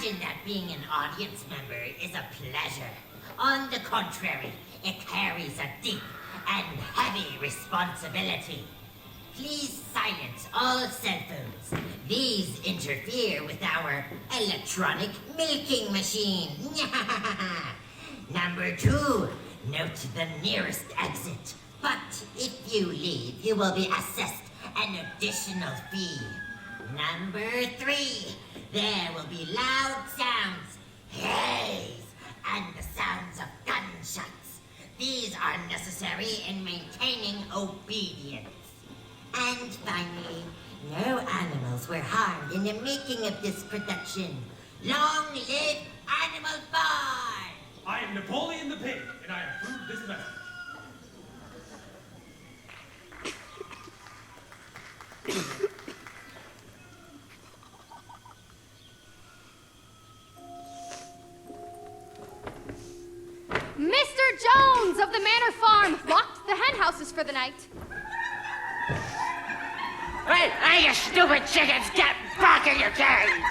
imagine that being an audience member is a pleasure. On the contrary, it carries a deep and heavy responsibility. Please silence all cell phones. These interfere with our electronic milking machine. Number 2, note the nearest exit. But if you leave, you will be assessed an additional fee. Number 3, there will be loud sounds, haze, and the sounds of gunshots. These are necessary in maintaining obedience. And finally, no animals were harmed in the making of this production. Long live Animal Farm! I am Napoleon the Pig, and I approve this message. Mr. Jones of the Manor Farm locked the hen houses for the night. Hey, you stupid chickens, get back in your cage!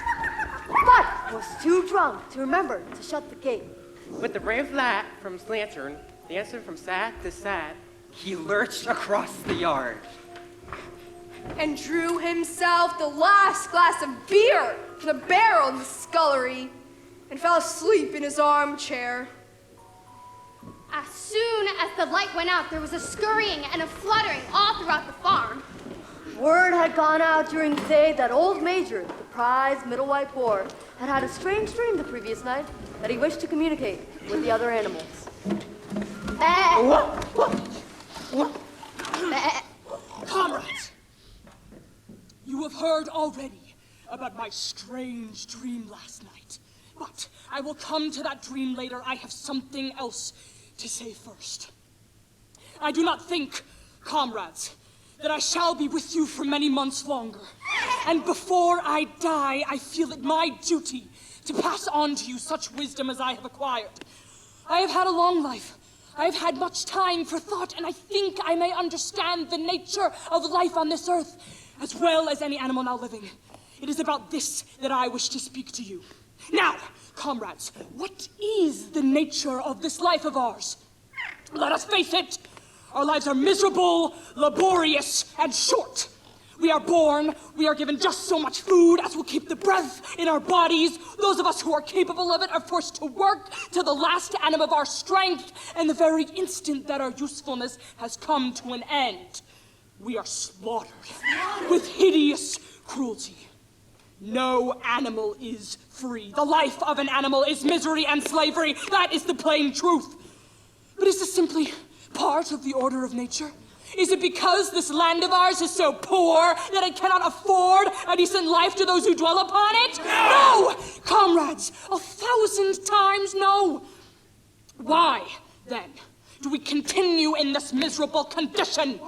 But was too drunk to remember to shut the gate. With the brave lad from Slantern dancing from side to side, he lurched across the yard. And drew himself the last glass of beer from the barrel in the scullery, and fell asleep in his armchair. As soon as the light went out, there was a scurrying and a fluttering all throughout the farm. Word had gone out during the day that old Major, the prize middle white boar, had had a strange dream the previous night that he wished to communicate with the other animals. Comrades, you have heard already about my strange dream last night. But I will come to that dream later. I have something else to say first. I do not think, comrades, that I shall be with you for many months longer. And before I die, I feel it my duty to pass on to you such wisdom as I have acquired. I have had a long life. I have had much time for thought, and I think I may understand the nature of life on this earth, as well as any animal now living. It is about this that I wish to speak to you. Now, comrades, what is the nature of this life of ours? Let us face it. Our lives are miserable, laborious, and short. We are born, we are given just so much food as will keep the breath in our bodies. Those of us who are capable of it are forced to work to the last atom of our strength, and the very instant that our usefulness has come to an end, we are slaughtered with hideous cruelty. No animal is free. The life of an animal is misery and slavery. That is the plain truth. But is this simply part of the order of nature? Is it because this land of ours is so poor that it cannot afford a decent life to those who dwell upon it? No! Comrades, 1,000 times no. Why, then, do we continue in this miserable condition?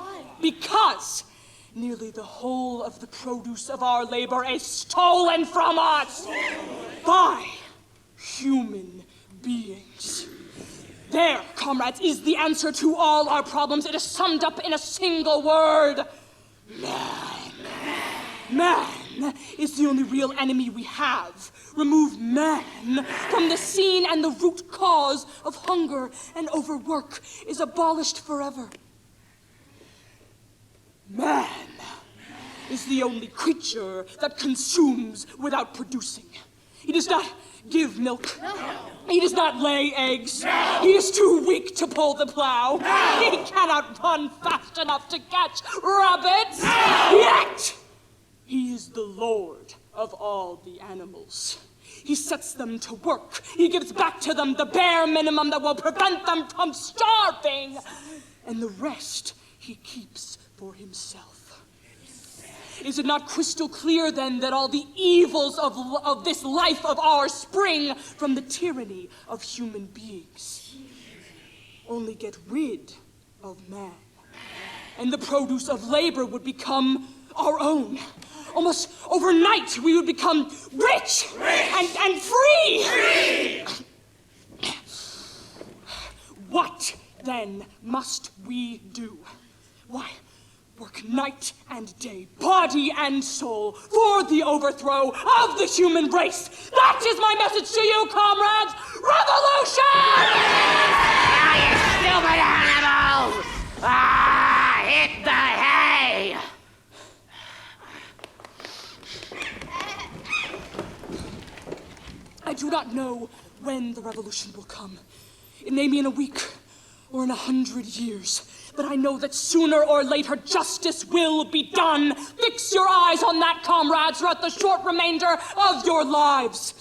Because nearly the whole of the produce of our labor is stolen from us by human beings. There, comrades, is the answer to all our problems. It is summed up in a single word. Man. Man is the only real enemy we have. Remove man from the scene and the root cause of hunger and overwork is abolished forever. Man is the only creature that consumes without producing. He does not give milk. He does not lay eggs. He is too weak to pull the plow. He cannot run fast enough to catch rabbits. Yet, he is the Lord of all the animals. He sets them to work. He gives back to them the bare minimum that will prevent them from starving. And the rest he keeps for himself. Is it not crystal clear, then, that all the evils of this life of ours spring from the tyranny of human beings? Only get rid of man, and the produce of labor would become our own. Almost overnight, we would become rich and free! What, then, must we do? work night and day, body and soul, for the overthrow of the human race. That is my message to you, comrades! Revolution! You stupid animals! Ah, hit the hay! I do not know when the revolution will come. It may be in a week or in 100 years. But I know that sooner or later justice will be done. Fix your eyes on that, comrades, throughout the short remainder of your lives.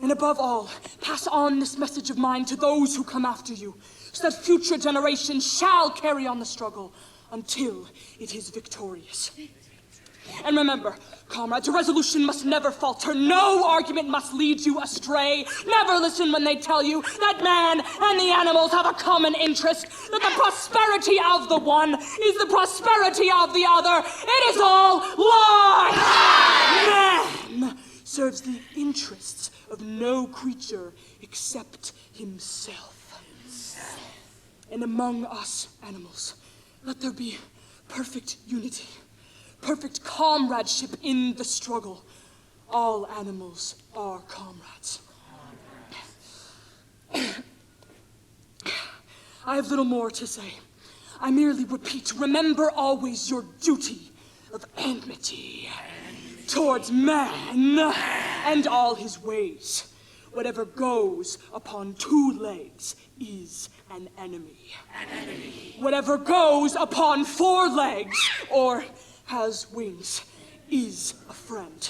And above all, pass on this message of mine to those who come after you, so that future generations shall carry on the struggle until it is victorious. And remember, comrades, a resolution must never falter. No argument must lead you astray. Never listen when they tell you that man and the animals have a common interest, that the prosperity of the one is the prosperity of the other. It is all lies! Man serves the interests of no creature except himself. And among us animals, let there be perfect unity. Perfect comradeship in the struggle. All animals are comrades. I have little more to say. I merely repeat, remember always your duty of enmity towards man and all his ways. Whatever goes upon two legs is an enemy. Whatever goes upon four legs or has wings is a friend.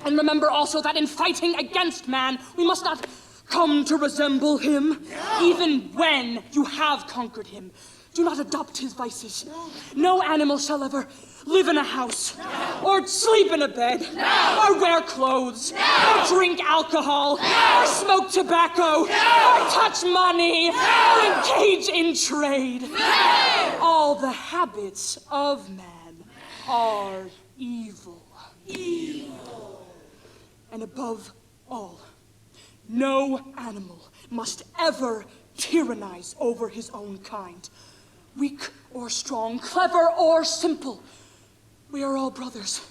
And remember also that in fighting against man, we must not come to resemble him. Even when you have conquered him, do not adopt his vices. No animal shall ever live in a house, or sleep in a bed, or wear clothes, or drink alcohol, or smoke tobacco, or touch money, or engage in trade. All the habits of man are evil. And above all, no animal must ever tyrannize over his own kind. Weak or strong, clever or simple, we are all brothers.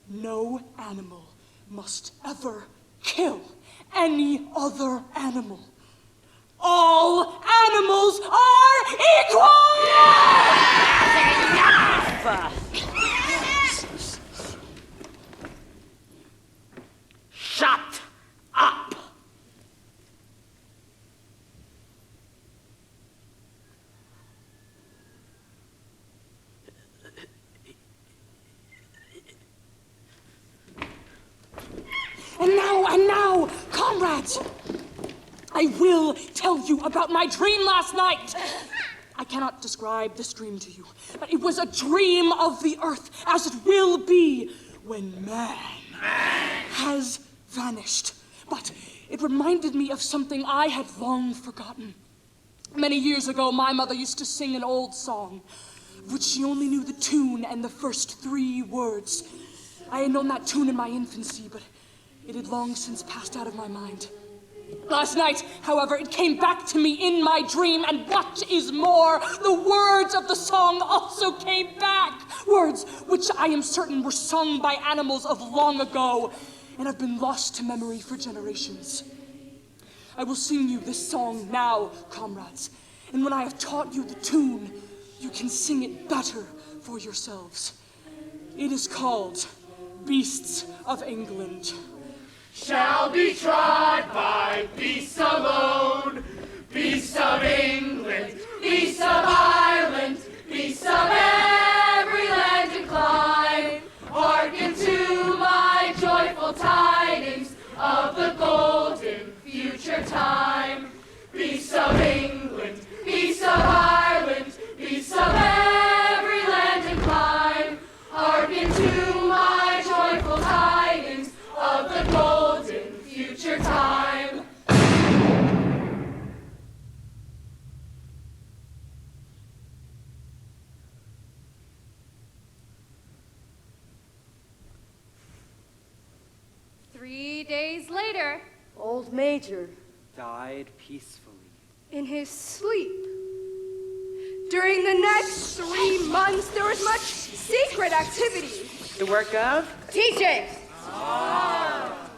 No animal must ever kill any other animal. All animals are equal! Shut up! And now, comrades, I will tell you about my dream last night. I cannot describe this dream to you, but it was a dream of the earth as it will be when man has vanished. But it reminded me of something I had long forgotten. Many years ago, my mother used to sing an old song, of which she only knew the tune and the first 3 words. I had known that tune in my infancy, but it had long since passed out of my mind. Last night, however, it came back to me in my dream, and what is more, the words of the song also came back. Words which I am certain were sung by animals of long ago and have been lost to memory for generations. I will sing you this song now, comrades, and when I have taught you the tune, you can sing it better for yourselves. It is called Beasts of England. Shall be trod by beasts alone, beasts of England, beasts of Ireland, beasts of every land and clime. Hearken to my joyful tidings of the golden future time. Beasts of England, beasts of Ireland, beasts of every land and clime. Hearken to my joyful tidings of the golden future time. Three days later, Old Major. Died peacefully. In his sleep. During the next 3 months, there was much secret activity. The work of Teaching.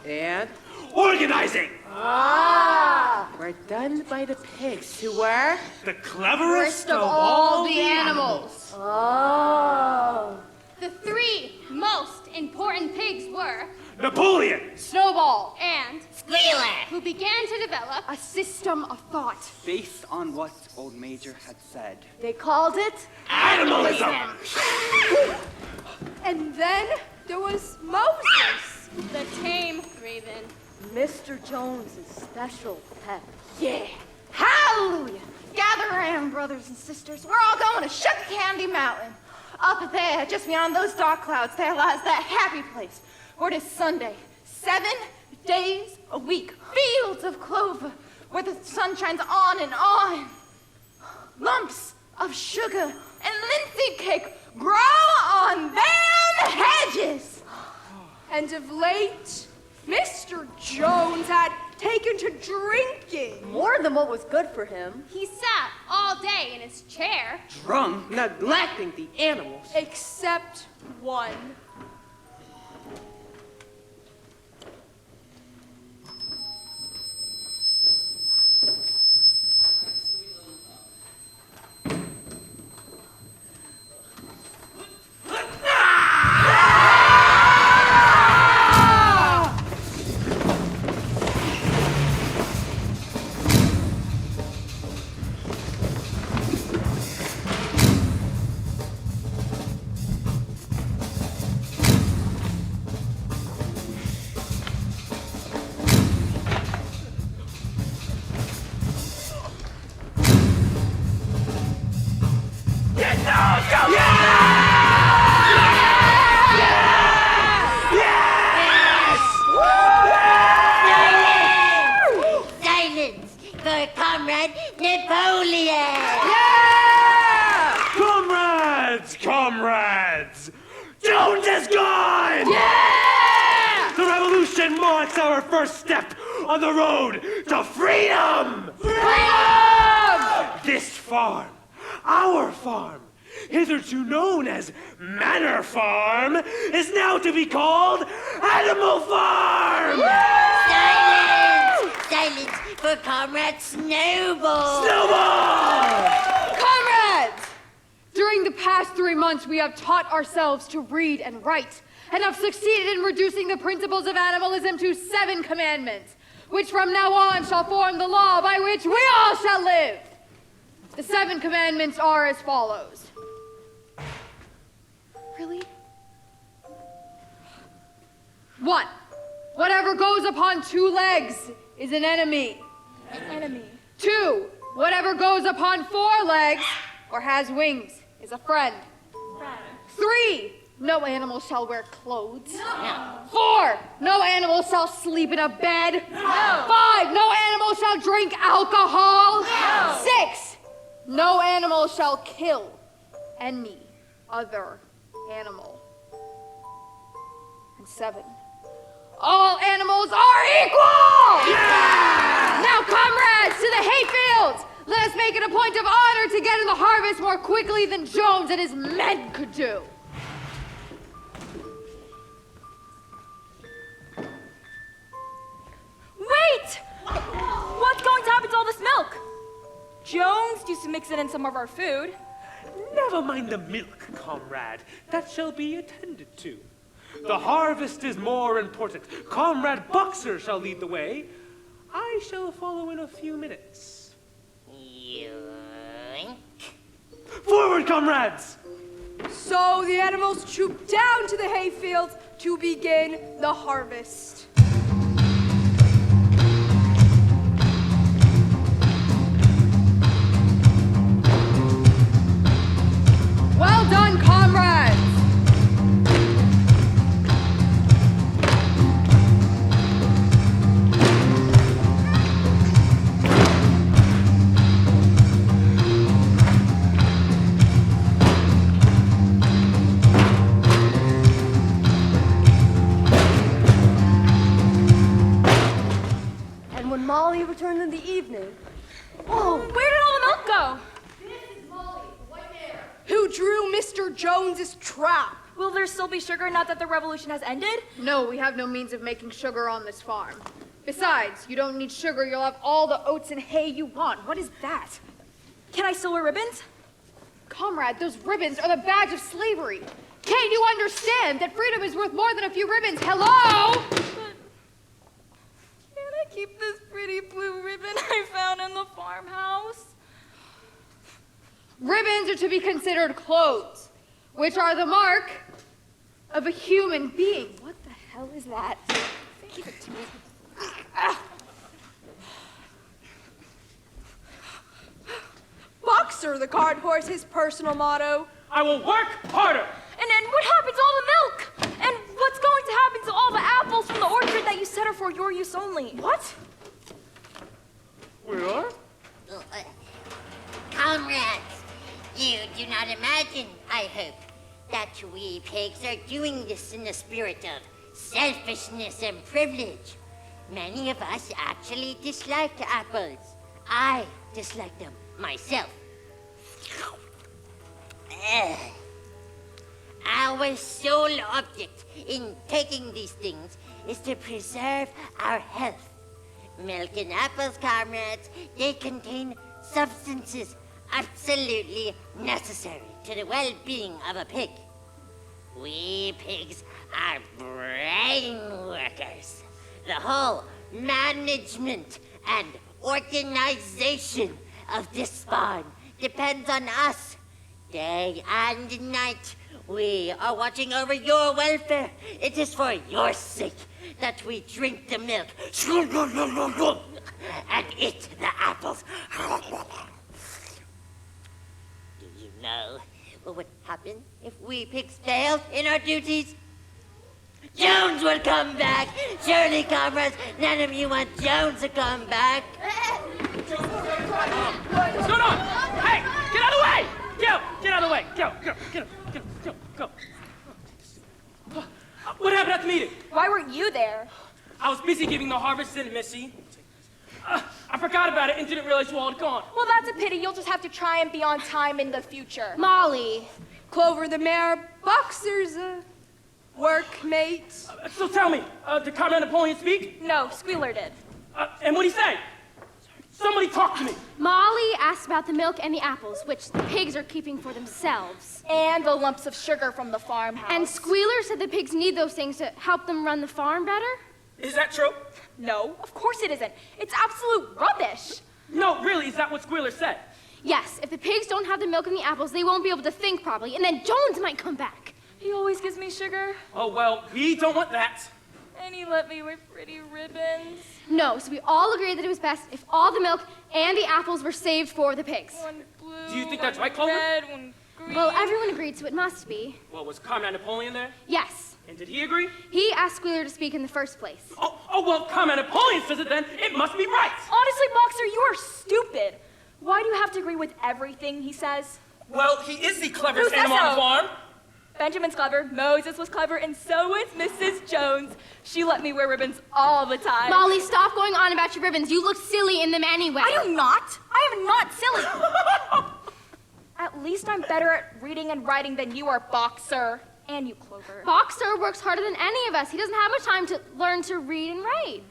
and Organizing. were done by the pigs who were The cleverest of all the animals. Oh. The 3 most important pigs were Napoleon. Snowball. and Squealer. who began to develop A system of thought. Based on what Old Major had said. They called it Animalism. And then there was Moses. the tame raven. Mr. Jones's special pet. Yeah. Hallelujah. Gather around, brothers and sisters. We're all going to Sugar Candy Mountain. Up there, just beyond those dark clouds, there lies that happy place where it is Sunday, 7 days a week. Fields of clover where the sun shines on and on. Lumps of sugar and linseed cake grow on them hedges. And of late, Mr. Jones had taken to drinking. More than what was good for him. He sat all day in his chair. Drunk. neglecting the animals. Except one. Silence for Comrade Napoleon. Comrades! Comrades! Jones is gone! Yeah! The revolution marks our first step on the road to freedom! Freedom! This farm, our farm, hitherto known as Manor Farm, is now to be called Animal Farm! Silence! Silence for Comrade Snowball. Snowball! Comrades! During the past 3 months, we have taught ourselves to read and write, and have succeeded in reducing the principles of animalism to 7 commandments, which from now on shall form the law by which we all shall live. The 7 commandments are as follows. Really? 1. Whatever goes upon 2 legs is an enemy. An enemy. 2. Whatever goes upon 4 legs or has wings is a friend. 3. No animal shall wear clothes. 4. No animal shall sleep in a bed. 5. No animal shall drink alcohol. 6. No animal shall kill any other animal. And 7. All animals are equal! Now, comrades, to the hayfields! Let us make it a point of honor to get in the harvest more quickly than Jones and his men could do. Wait! What's going to happen to all this milk? Jones used to mix it in some of our food. Never mind the milk, comrade. That shall be attended to. The harvest is more important. Comrade Boxer shall lead the way. I shall follow in a few minutes. Yoink. Forward, comrades! So the animals troop down to the hayfields to begin the harvest. Well done, comrades! Mr. Jones's trap. Will there still be sugar now that the revolution has ended? No, we have no means of making sugar on this farm. Besides, you don't need sugar. You'll have all the oats and hay you want. What is that? Can I still wear ribbons? Comrade, those ribbons are the badge of slavery. Can't you understand that freedom is worth more than a few ribbons? Hello? Can I keep this pretty blue ribbon I found in the farmhouse? Ribbons are to be considered clothes, which are the mark of a human being. What the hell is that? Give it to me. Boxer, the cart horse, his personal motto. I will work harder. And then what happens to all the milk? And what's going to happen to all the apples from the orchard that you said are for your use only? What? We are? Comrades, you do not imagine, I hope, that we pigs are doing this in the spirit of selfishness and privilege. Many of us actually dislike apples. I dislike them myself. Our sole object in taking these things is to preserve our health. Milk and apples, comrades, they contain substances absolutely necessary to the well-being of a pig. We pigs are brain workers. The whole management and organization of this farm depends on us. Day and night, we are watching over your welfare. It is for your sake that we drink the milk and eat the apples. Do you know what would happen if we pigs failed in our duties? Jones will come back. Surely, comrades, none of you want Jones to come back. What's going on? Hey, get out of the way! Go, get out of the way. Go. What happened at the meeting? Why weren't you there? I was busy giving the harvest in, Missy. I forgot about it and didn't realize you all had gone. Well, that's a pity. You'll just have to try and be on time in the future. Molly. Clover the mare, Boxer's a workmate. So tell me, did Comrade Napoleon speak? No, Squealer did. And what'd he say? Somebody talk to me. Molly asked about the milk and the apples, which the pigs are keeping for themselves. And the lumps of sugar from the farmhouse. And Squealer said the pigs need those things to help them run the farm better? Is that true? No, of course it isn't. It's absolute rubbish. No, really, is that what Squealer said? Yes, if the pigs don't have the milk and the apples, they won't be able to think properly, and then Jones might come back. He always gives me sugar. Oh, well, we don't want that. And he let me wear pretty ribbons. No, so we all agreed that it was best if all the milk and the apples were saved for the pigs. One blue, Do you think that's right, Clover? red, one green. Well, everyone agreed, so it must be. Well, was Comrade Napoleon there? Yes. And did he agree? He asked Squealer to speak in the first place. Oh, well, Comrade Napoleon says it then. It must be right. Honestly, Boxer, you are stupid. Why do you have to agree with everything he says? Well, he is the cleverest Who says animal on the so? farm. Benjamin's clever, Moses was clever, and so was Mrs. Jones. She let me wear ribbons all the time. Molly, stop going on about your ribbons. You look silly in them anyway. I do not. I am not silly. At least I'm better at reading and writing than you are, Boxer. And you, Clover. Boxer works harder than any of us. He doesn't have much time to learn to read and write.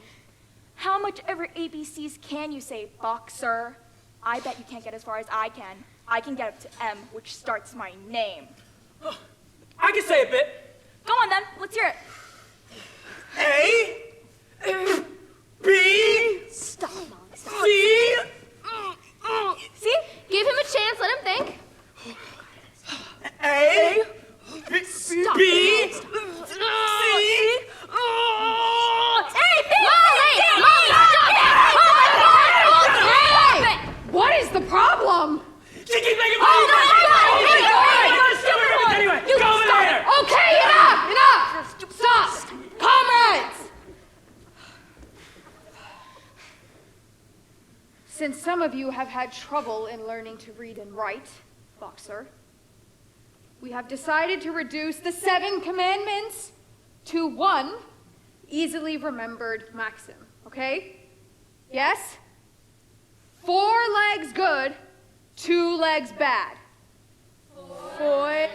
How much ever ABCs can you say, Boxer? I bet you can't get as far as I can. I can get up to M, which starts my name. I can say a bit. Go on then, let's hear it. A, B, Stop, Molly, stop. C. See? Give him a chance, let him think. A, B, Stop. B, C. Molly, stop it! Oh my God! Hey! What is the problem? She keeps making Anyway, go over there. Okay, enough! Stop! Comrades! Since some of you have had trouble in learning to read and write, Boxer, we have decided to reduce the 7 commandments to 1 easily remembered maxim, okay? Yes? 4 legs good, 2 legs bad. 4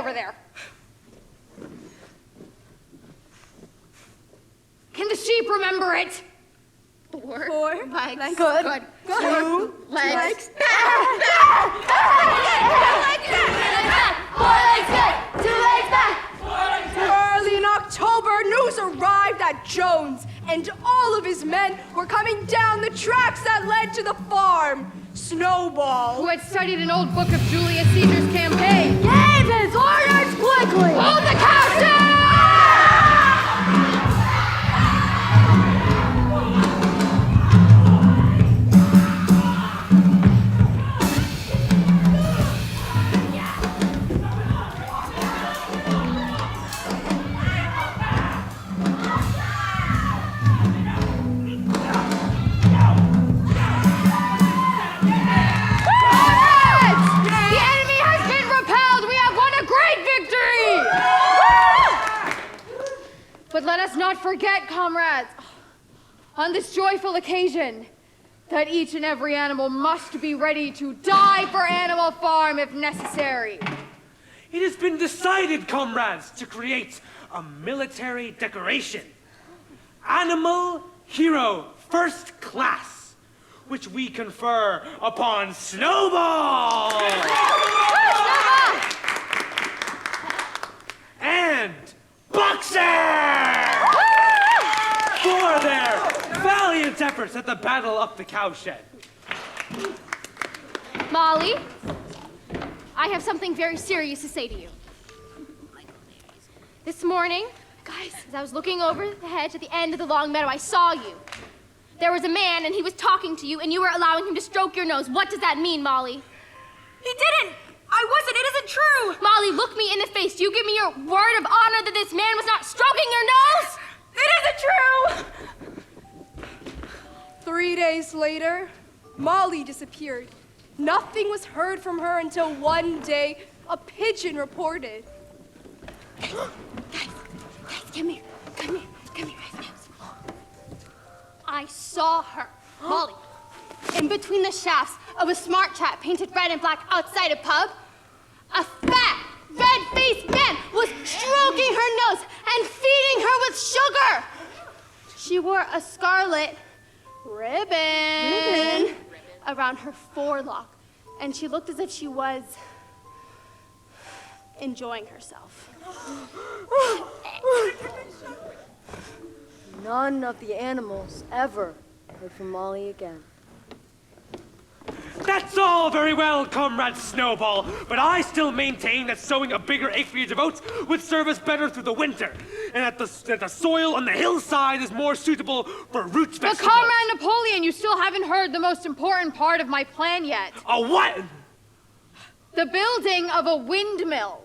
over there. Can the sheep remember it? Four legs. Good. Two legs. Early in October, news arrived that Jones and all of his men were coming down the tracks that led to the farm. Snowball, Who had studied an old book of Julius Caesar's campaign. Gave his orders quickly. Hold the cows down! But let us not forget, comrades, on this joyful occasion, that each and every animal must be ready to die for Animal Farm if necessary. It has been decided, comrades, to create a military decoration. Animal Hero First Class, which we confer upon Snowball! And Boxer! For their valiant efforts at the battle up the cowshed. Molly, I have something very serious to say to you. This morning, guys, as I was looking over the hedge at the end of the long meadow, I saw you. There was a man, and he was talking to you, and you were allowing him to stroke your nose. What does that mean, Molly? He didn't! I wasn't! It isn't true! Molly, look me in the face. Do you give me your word of honor that this man was not stroking your nose? It isn't true! 3 days later, Molly disappeared. Nothing was heard from her until one day a pigeon reported. Guys, come here. I saw her, Molly, in between the shafts of a smart chap painted red and black outside a pub. A fat, red-faced man was stroking her nose and feeding her with sugar. She wore a scarlet ribbon around her forelock, and she looked as if she was enjoying herself. None of the animals ever heard from Molly again. That's all very well, Comrade Snowball, but I still maintain that sowing a bigger acreage of oats would serve us better through the winter, and that the soil on the hillside is more suitable for root vegetables. But Comrade Napoleon, you still haven't heard the most important part of my plan yet. A what? The building of a windmill.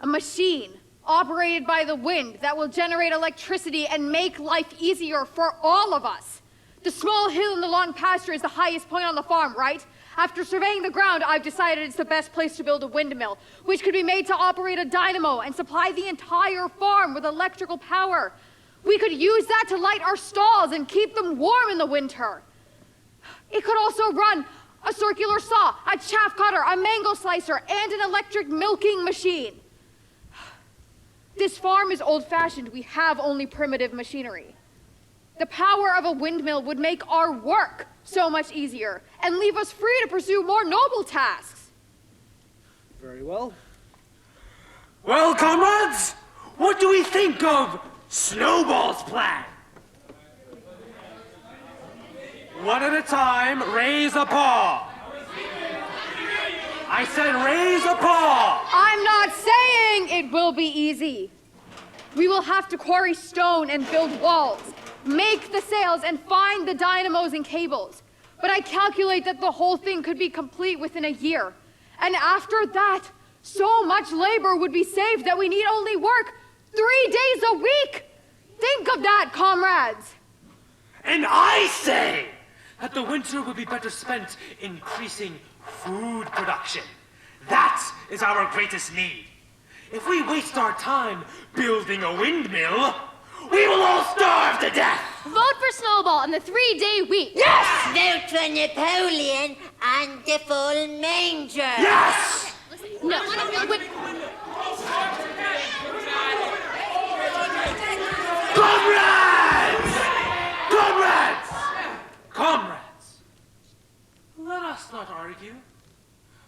A machine operated by the wind that will generate electricity and make life easier for all of us. The small hill in the long pasture is the highest point on the farm, right? After surveying the ground, I've decided it's the best place to build a windmill, which could be made to operate a dynamo and supply the entire farm with electrical power. We could use that to light our stalls and keep them warm in the winter. It could also run a circular saw, a chaff cutter, a mango slicer, and an electric milking machine. This farm is old-fashioned. We have only primitive machinery. The power of a windmill would make our work so much easier and leave us free to pursue more noble tasks. Very well. Well, comrades, what do we think of Snowball's plan? One at a time, raise a paw. I said raise a paw. I'm not saying it will be easy. We will have to quarry stone and build walls, make the sails, and find the dynamos and cables. But I calculate that the whole thing could be complete within a year. And after that, so much labor would be saved that we need only work 3 days a week. Think of that, comrades. And I say that the winter would be better spent increasing food production. That is our greatest need. If we waste our time building a windmill, we will all starve to death! Vote for Snowball and the 3-day week. Yes! Vote for Napoleon and the full manger. Yes! No, Comrades! Comrades! Comrades! Let us not argue.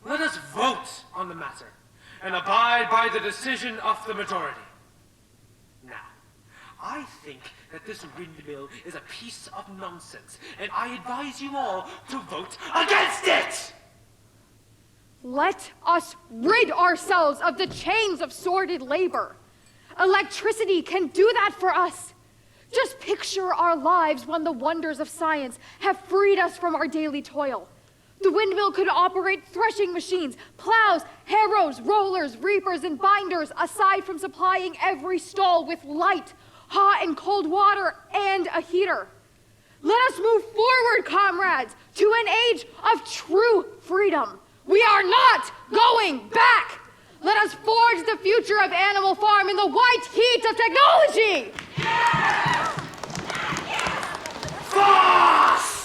Let us vote on the matter and abide by the decision of the majority. Now, I think that this windmill is a piece of nonsense, and I advise you all to vote against it! Let us rid ourselves of the chains of sordid labor. Electricity can do that for us. Just picture our lives when the wonders of science have freed us from our daily toil. The windmill could operate threshing machines, plows, harrows, rollers, reapers, and binders, aside from supplying every stall with light, hot and cold water, and a heater. Let us move forward, comrades, to an age of true freedom. We are not going back. Let us forge the future of Animal Farm in the white heat of technology. Boss!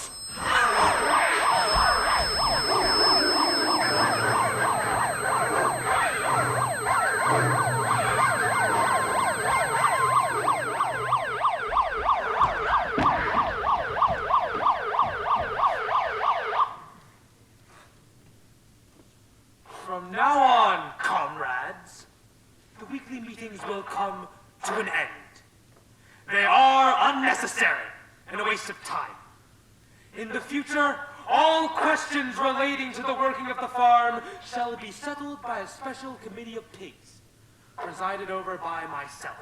From now on, comrades, the weekly meetings will come to an end. They are unnecessary and a waste of time. In the future, all questions relating to the working of the farm shall be settled by a special committee of pigs, presided over by myself.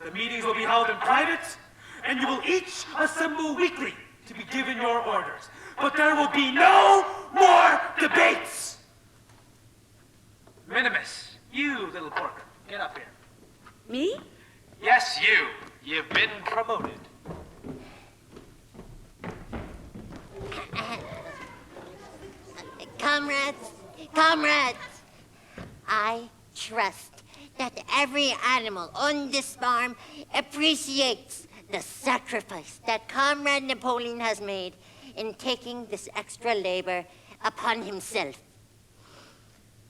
The meetings will be held in private, and you will each assemble weekly to be given your orders. But there will be no more debates! Minimus, you little porker, get up here. Me? Yes, you. You've been promoted. Comrades, I trust that every animal on this farm appreciates the sacrifice that Comrade Napoleon has made in taking this extra labor upon himself.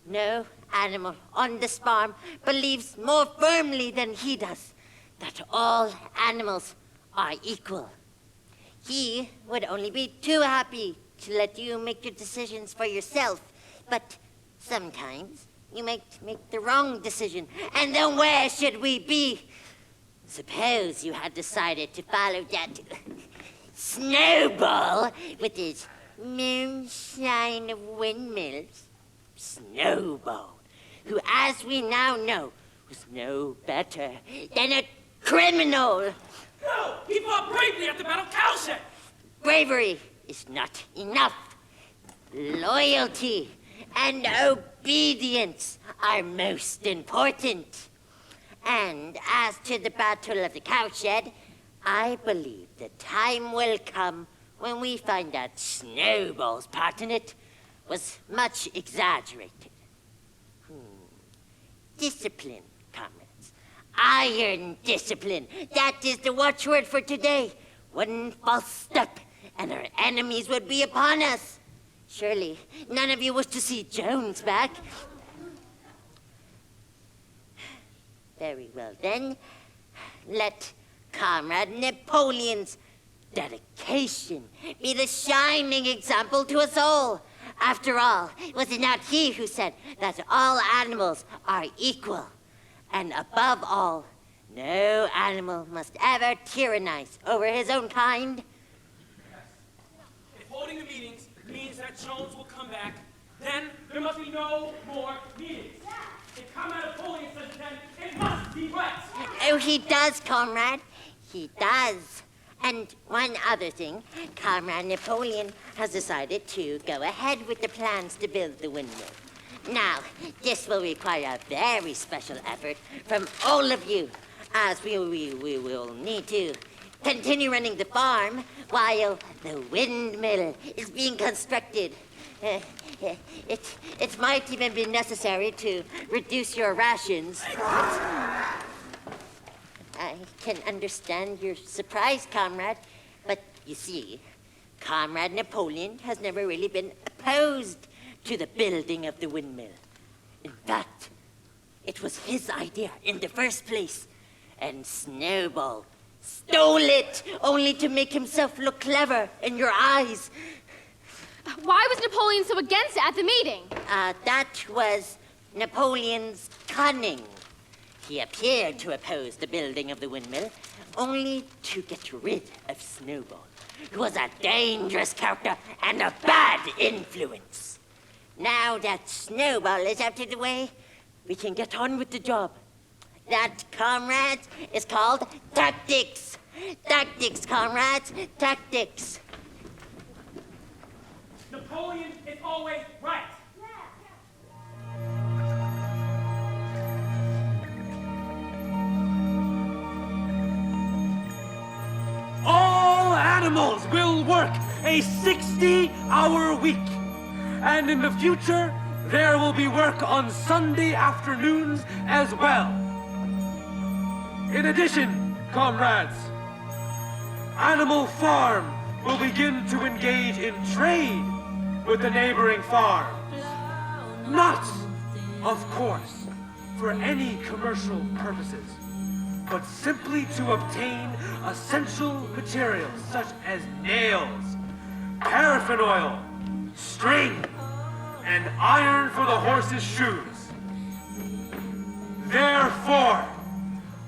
No animal on this farm believes more firmly than he does that all animals are equal. He would only be too happy to let you make your decisions for yourself, but sometimes you might make the wrong decision, and then where should we be? Suppose you had decided to follow that Snowball with his moonshine of windmills. Snowball, who, as we now know, was no better than a criminal. No! He fought bravely at the Battle of Cowshed! Bravery is not enough. Loyalty and obedience are most important. And as to the Battle of the Cowshed, I believe the time will come when we find out Snowball's part in it was much exaggerated. Discipline, comrades. Iron discipline. That is the watchword for today. One false step, and our enemies would be upon us. Surely, none of you wish to see Jones back. Very well, then. Let Comrade Napoleon's dedication be the shining example to us all. After all, was it not he who said that all animals are equal? And above all, no animal must ever tyrannize over his own kind? If holding the meetings means that Jones will come back, then there must be no more meetings. If Comrade Napoleon says it, then it must be right. Oh, he does, comrade. He does. And one other thing, Comrade Napoleon has decided to go ahead with the plans to build the windmill. Now, this will require a very special effort from all of you, as we will need to continue running the farm while the windmill is being constructed. It might even be necessary to reduce your rations. I can understand your surprise, comrade, but you see, Comrade Napoleon has never really been opposed to the building of the windmill. In fact, it was his idea in the first place, and Snowball stole it only to make himself look clever in your eyes. Why was Napoleon so against it at the meeting? That was Napoleon's cunning. He appeared to oppose the building of the windmill only to get rid of Snowball, who was a dangerous character and a bad influence. Now that Snowball is out of the way, we can get on with the job. That, comrades, is called tactics. Tactics, comrades, tactics. Napoleon is always right. All animals will work a 60-hour week. And in the future, there will be work on Sunday afternoons as well. In addition, comrades, Animal Farm will begin to engage in trade with the neighboring farms. Not, of course, for any commercial purposes, but simply to obtain essential materials such as nails, paraffin oil, string, and iron for the horses' shoes. Therefore,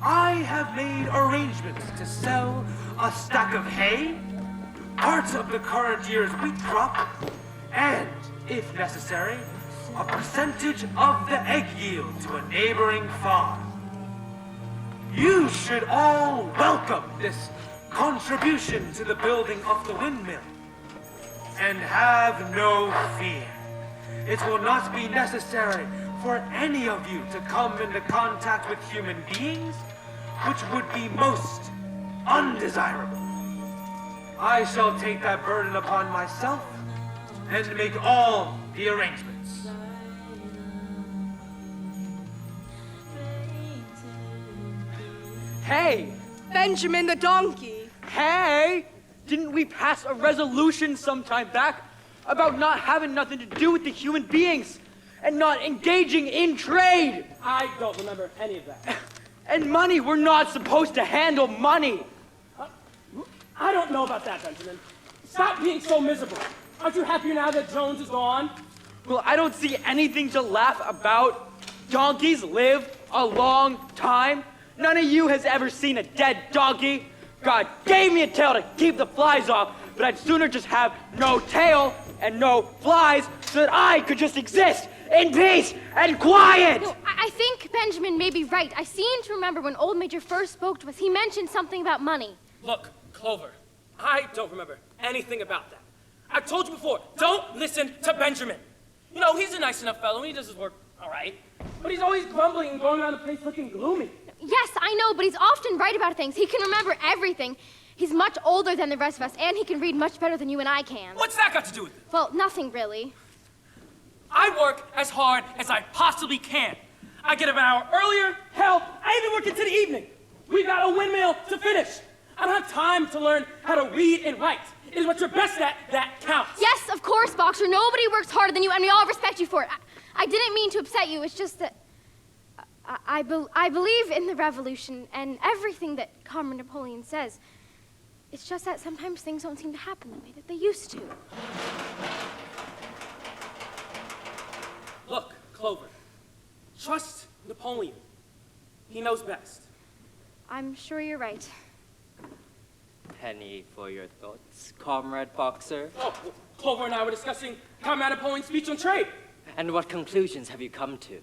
I have made arrangements to sell a stack of hay, parts of the current year's wheat crop, and, if necessary, a percentage of the egg yield to a neighboring farm. You should all welcome this contribution to the building of the windmill. And have no fear. It will not be necessary for any of you to come into contact with human beings, which would be most undesirable. I shall take that burden upon myself and make all the arrangements. Hey! Benjamin the donkey. Hey! Didn't we pass a resolution some time back about not having nothing to do with the human beings and not engaging in trade? I don't remember any of that. And money, we're not supposed to handle money. I don't know about that, Benjamin. Stop being so miserable. Aren't you happier now that Jones is gone? Well, I don't see anything to laugh about. Donkeys live a long time. None of you has ever seen a dead donkey. God gave me a tail to keep the flies off, but I'd sooner just have no tail and no flies so that I could just exist in peace and quiet. No, I think Benjamin may be right. I seem to remember when Old Major first spoke to us, he mentioned something about money. Look, Clover, I don't remember anything about that. I've told you before, don't listen to Benjamin. You know, he's a nice enough fellow, and he does his work all right. But he's always grumbling and going around the place looking gloomy. Yes, I know, but he's often right about things. He can remember everything. He's much older than the rest of us, and he can read much better than you and I can. What's that got to do with it? Well, nothing really. I work as hard as I possibly can. I get up an hour earlier. Hell, I even work into the evening. We got a windmill to finish. I don't have time to learn how to read and write. It is what you're best at that counts. Yes, of course, Boxer. Nobody works harder than you, and we all respect you for it. I didn't mean to upset you. It's just that I believe in the revolution and everything that Comrade Napoleon says. It's just that sometimes things don't seem to happen the way that they used to. Look, Clover, trust Napoleon. He knows best. I'm sure you're right. Penny for your thoughts, Comrade Boxer. Oh, well, Clover and I were discussing Comrade Napoleon's speech on trade. And what conclusions have you come to?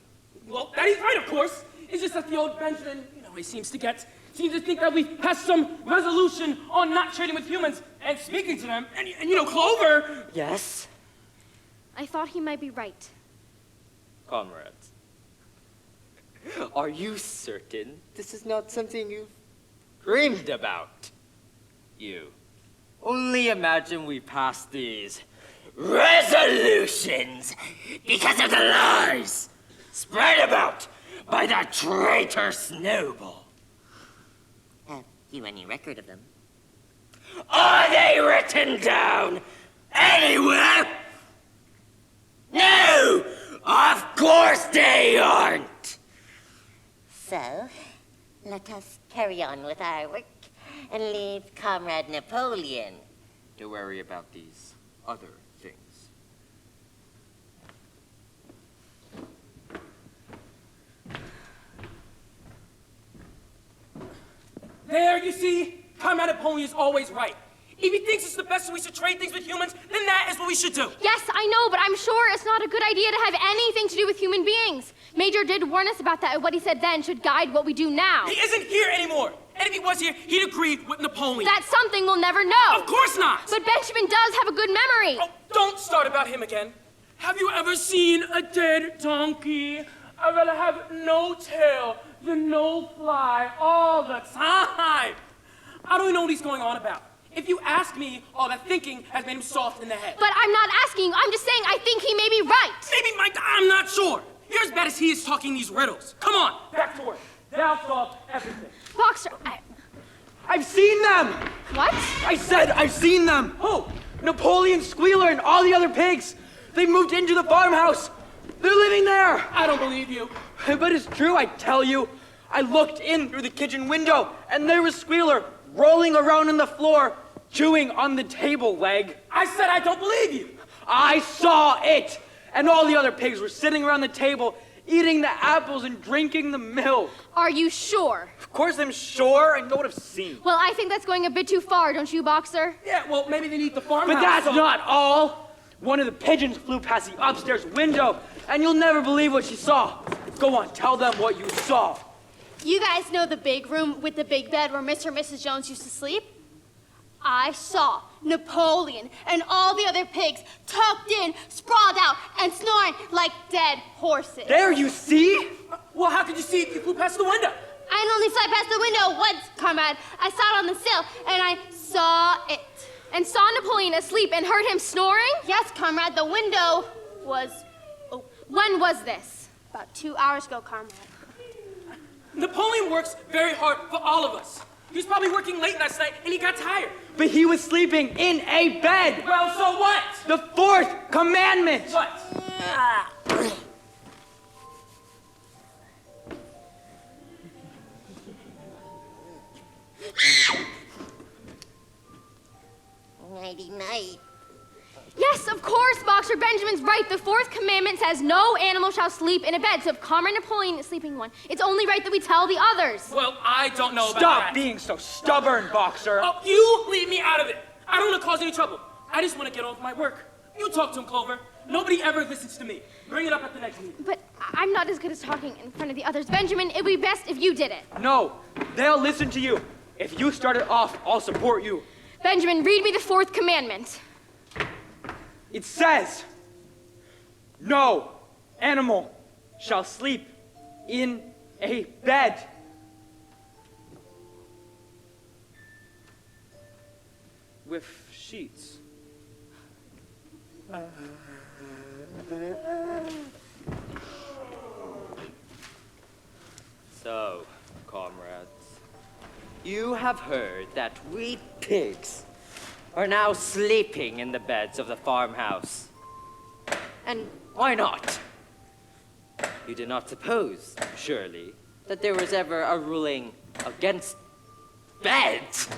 Well, that he's right, of course. It's just that the old Benjamin, he seems to think that we've passed some resolution on not trading with humans and speaking to them. And Clover... Yes? I thought he might be right. Comrades, are you certain this is not something you've dreamed about? You. Only imagine we pass these resolutions because of the lies spread about by that traitor Snowball. Have you any record of them? Are they written down anywhere? No, of course they aren't. So, let us carry on with our work and leave Comrade Napoleon To worry about these other things. There, you see? Comrade Napoleon is always right. If he thinks it's the best we should trade things with humans, then that is what we should do. Yes, I know, but I'm sure it's not a good idea to have anything to do with human beings. Major did warn us about that, and what he said then should guide what we do now. He isn't here anymore. And if he was here, he'd agree with Napoleon. That's something we'll never know. Of course not. But Benjamin does have a good memory. Oh, don't start about him again. Have you ever seen a dead donkey? I'd rather have no tail than no fly all the time. I don't even know what he's going on about. If you ask me, all that thinking has made him soft in the head. But I'm not asking you. I'm just saying I think he may be right. Maybe, Mike, I'm not sure. You're as bad as he is talking these riddles. Come on, back to work. Now solve everything. Boxer, I've seen them! What? I said I've seen them! Who? Napoleon, Squealer, and all the other pigs! They moved into the farmhouse! They're living there! I don't believe you. But it's true, I tell you. I looked in through the kitchen window, and there was Squealer rolling around on the floor, chewing on the table leg. I said I don't believe you. I saw it! And all the other pigs were sitting around the table, eating the apples and drinking the milk. Are you sure? Of course I'm sure. I know what I've seen. Well, I think that's going a bit too far, don't you, Boxer? Yeah, well, maybe they need the farmhouse. But that's not all. One of the pigeons flew past the upstairs window, and you'll never believe what she saw. Go on, tell them what you saw. You guys know the big room with the big bed where Mr. and Mrs. Jones used to sleep? I saw Napoleon and all the other pigs tucked in, sprawled out, and snoring like dead horses. There, you see? Well, how could you see if you flew past the window? I only saw it past the window once, comrade. I saw it on the sill, and I saw it. And saw Napoleon asleep and heard him snoring? Yes, comrade, the window was... Oh, when was this? About 2 hours ago, comrade. Napoleon works very hard for all of us. He was probably working late last night, and he got tired. But he was sleeping in a bed. Well, so what? The fourth commandment. What? Nighty-night. Yes, of course, Boxer. Benjamin's right. The fourth commandment says no animal shall sleep in a bed. So if Comrade Napoleon is sleeping in one, it's only right that we tell the others. Well, I don't know about that. Stop being so stubborn, Boxer. Oh, you leave me out of it. I don't want to cause any trouble. I just want to get on with my work. You talk to him, Clover. Nobody ever listens to me. Bring it up at the next meeting. But I'm not as good as talking in front of the others. Benjamin, it would be best if you did it. No, they'll listen to you. If you start it off, I'll support you. Benjamin, read me the fourth commandment. It says, no animal shall sleep in a bed. With sheets. So, comrades, you have heard that we pigs are now sleeping in the beds of the farmhouse. And why not? You did not suppose, surely, that there was ever a ruling against beds?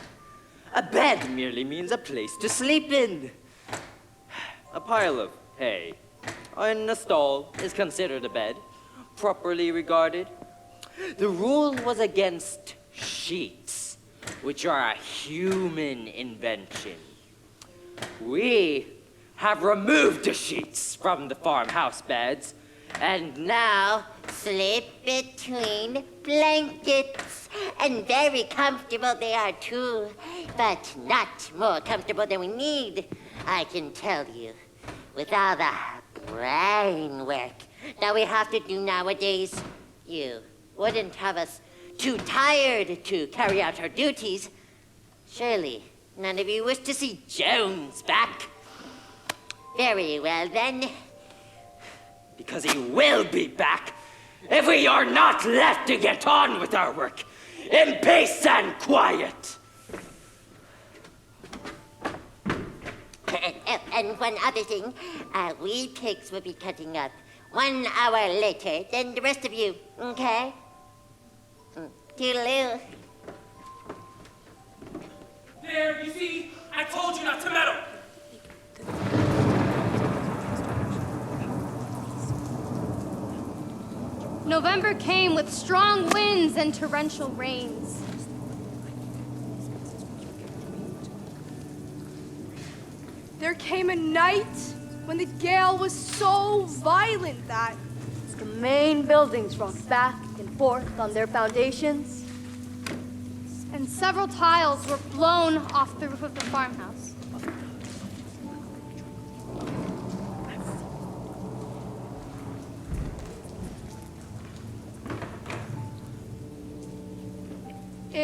A bed merely means a place to sleep in. A pile of hay in a stall is considered a bed, properly regarded. The rule was against sheets, which are a human invention. We have removed the sheets from the farmhouse beds, and now Sleep between blankets. And very comfortable they are too. But not more comfortable than we need, I can tell you. With all the brain work that we have to do nowadays, you wouldn't have us too tired to carry out our duties. Surely none of you wish to see Jones back. Very well, then. Because he will be back if we are not left to get on with our work in peace and quiet. And one other thing, we pigs will be cutting up 1 hour later than the rest of you, okay? Toodaloo. There, you see? I told you not to meddle. November came with strong winds and torrential rains. There came a night when the gale was so violent that the main buildings rocked back and forth on their foundations. And several tiles were blown off the roof of the farmhouse.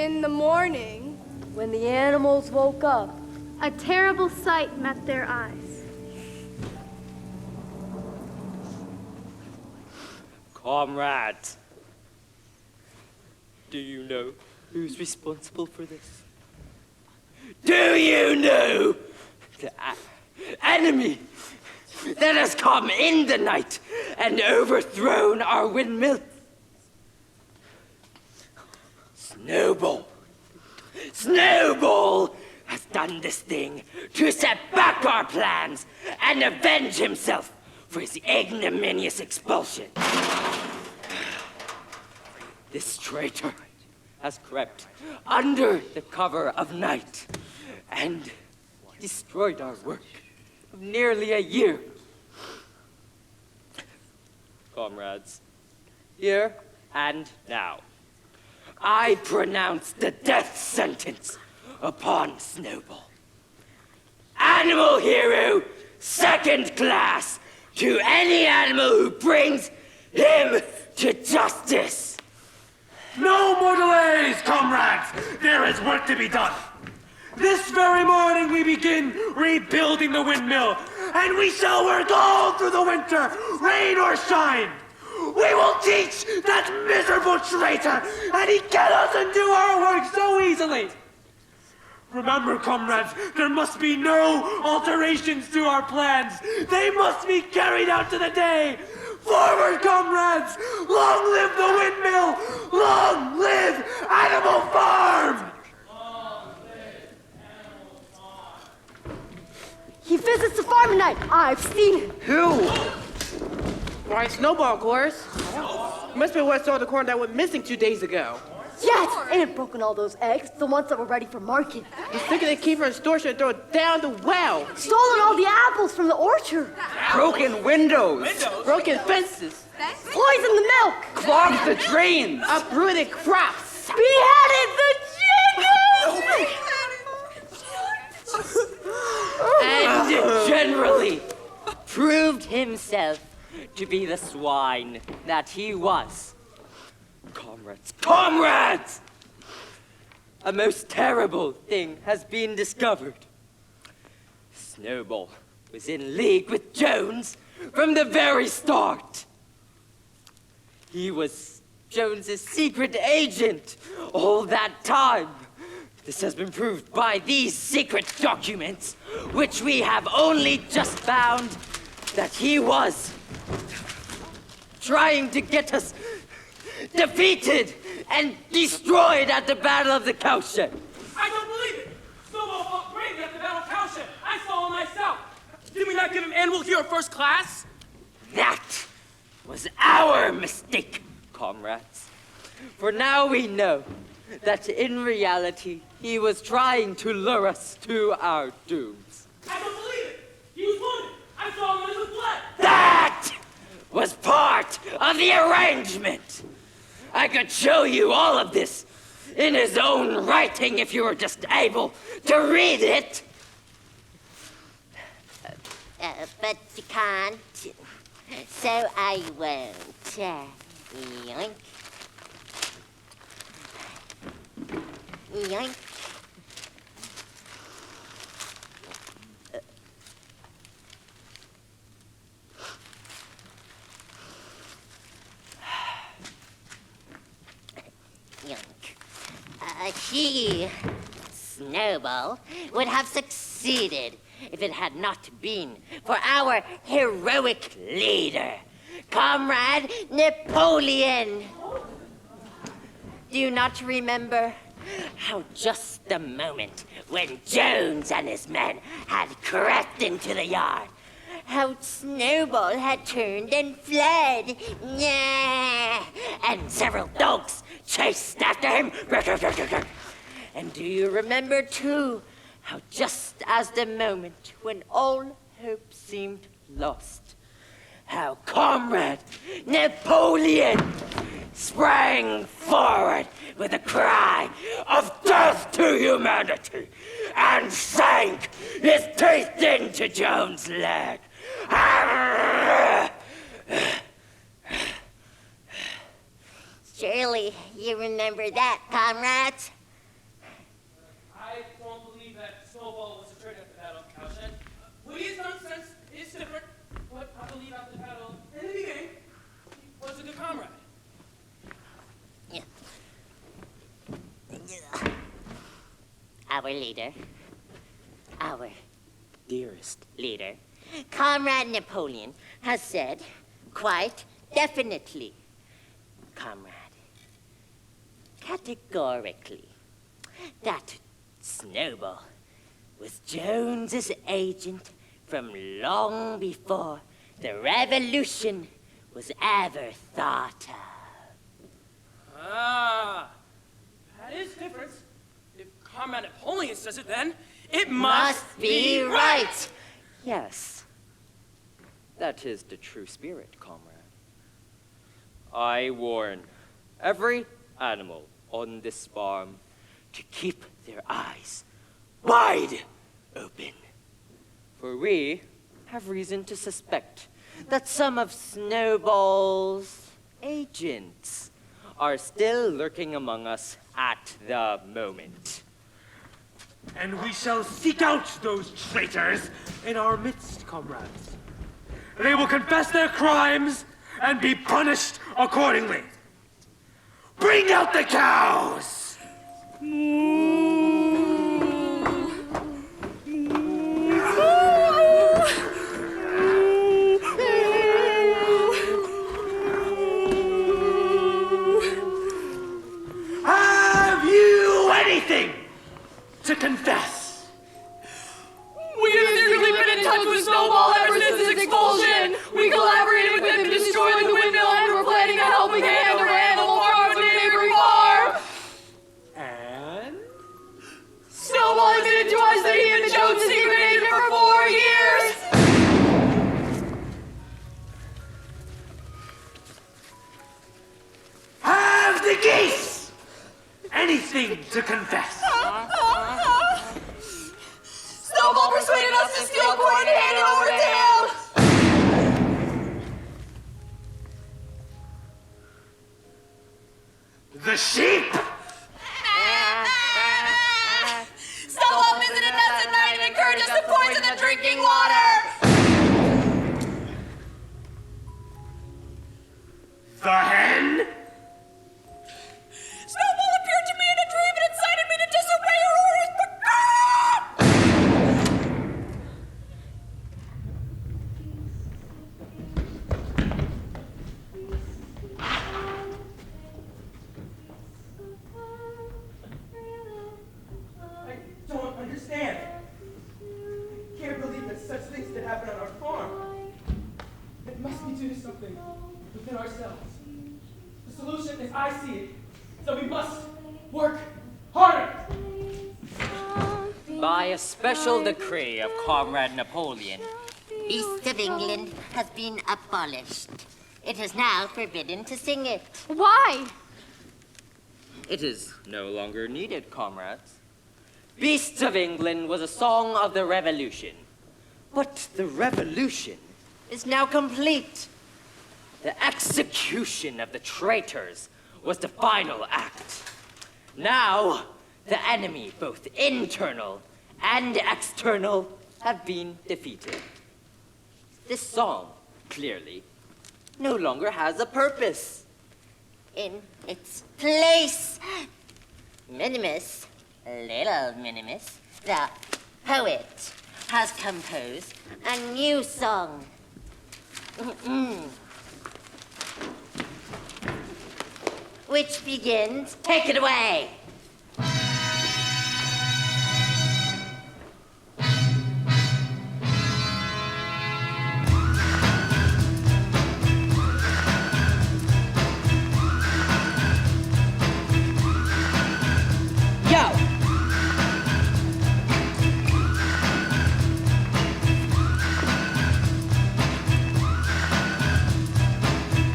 in the morning, when the animals woke up, a terrible sight met their eyes. Comrades, do you know who's responsible for this? Do you know the enemy that has come in the night and overthrown our windmill? Snowball. Snowball has done this thing to set back our plans and avenge himself for his ignominious expulsion. This traitor has crept under the cover of night and destroyed our work of nearly a year. Comrades, here and now, I pronounce the death sentence upon Snowball. Animal hero, second class, to any animal who brings him to justice. No more delays, comrades! There is work to be done. This very morning we begin rebuilding the windmill, and we shall work all through the winter, rain or shine. We will teach that miserable traitor, and he cannot undo our work so easily. Remember, comrades, there must be no alterations to our plans. They must be carried out to the day. Forward, comrades! Long live the windmill! Long live Animal Farm! He visits the farm at night. I've seen him. Who? Why, Snowball, of course. Must be what saw the corn that went missing 2 days ago. Yes, and it broken all those eggs, the ones that were ready for market. He's thinking they keep her in storage and throw it down the well. Stolen all the apples from the orchard. Broken windows. Broken fences. Poisoned the milk. Clogged the drains. Uprooted crops. Beheaded the chickens! And generally proved himself to be the swine that he was. Comrades! A most terrible thing has been discovered. Snowball was in league with Jones from the very start. He was Jones's secret agent all that time. This has been proved by these secret documents, which we have only just found that he was trying to get us defeated and destroyed at the Battle of the Cowshed. I don't believe it! Snowball fought bravely at the Battle of Cowshed. I saw him myself. Did we not give him animal hero first class? That was our mistake, comrades. For now we know that in reality, he was trying to lure us to our dooms. I don't believe it! He was wounded. I saw him in his blood. That was part of the arrangement. I could show you all of this in his own writing if you were just able to read it. But you can't. So I won't. Yoink. Yoink. He, Snowball, would have succeeded if it had not been for our heroic leader, Comrade Napoleon. Do you not remember how just the moment when Jones and his men had crept into the yard, how Snowball had turned and fled, and several dogs chased after him? And do you remember, too, how just as the moment when all hope seemed lost, how Comrade Napoleon sprang forward with a cry of death to humanity and sank his teeth into Jones' leg? Surely you remember that, comrades? I don't believe that Snowball was a traitor at the Battle of Cowshed. What he has done since is different, but I believe after the battle, in the beginning, he was a good comrade. Our leader, our dearest leader, Comrade Napoleon, has said quite definitely, comrade, categorically, that Snowball was Jones's agent from long before the revolution was ever thought of. Ah, that is different. If Comrade Napoleon says it, then it must be right. Yes, that is the true spirit, comrade. I warn every animal on this farm to keep their eyes wide open. For we have reason to suspect that some of Snowball's agents are still lurking among us at the moment. And we shall seek out those traitors in our midst, comrades. They will confess their crimes and be punished accordingly. Bring out the cows! Have you anything to confess? We have secretly been in touch with Snowball ever since his expulsion. We collaborated with him to destroy the windmill and were planning a helping hand over animal farm to the neighboring farm. And? Snowball admitted to us that he and Jones had secret agent for 4 years. Have the geese anything to confess? Snowball persuaded us to steal corn and hand it over to him. The sheep? Snowball visited us at night and encouraged us to poison the drinking water. The hen? Snowball appeared to me in a dream and incited me to disobey her orders, but I don't understand. I can't believe that such things could happen on our farm. It must be due to something within ourselves. The solution, as I see it, is that we must work harder. By a special decree of Comrade Napoleon, East of England has been abolished. It is now forbidden to sing it. Why? it is no longer needed, comrades. Beasts of England was a song of the Revolution. But the Revolution is now complete. The execution of the traitors was the final act. Now, the enemy, both internal and external, have been defeated. This song, clearly, no longer has a purpose. In its place, Minimus, little Minimus, the poet, has composed a new song. Which begins, take it away. Yo!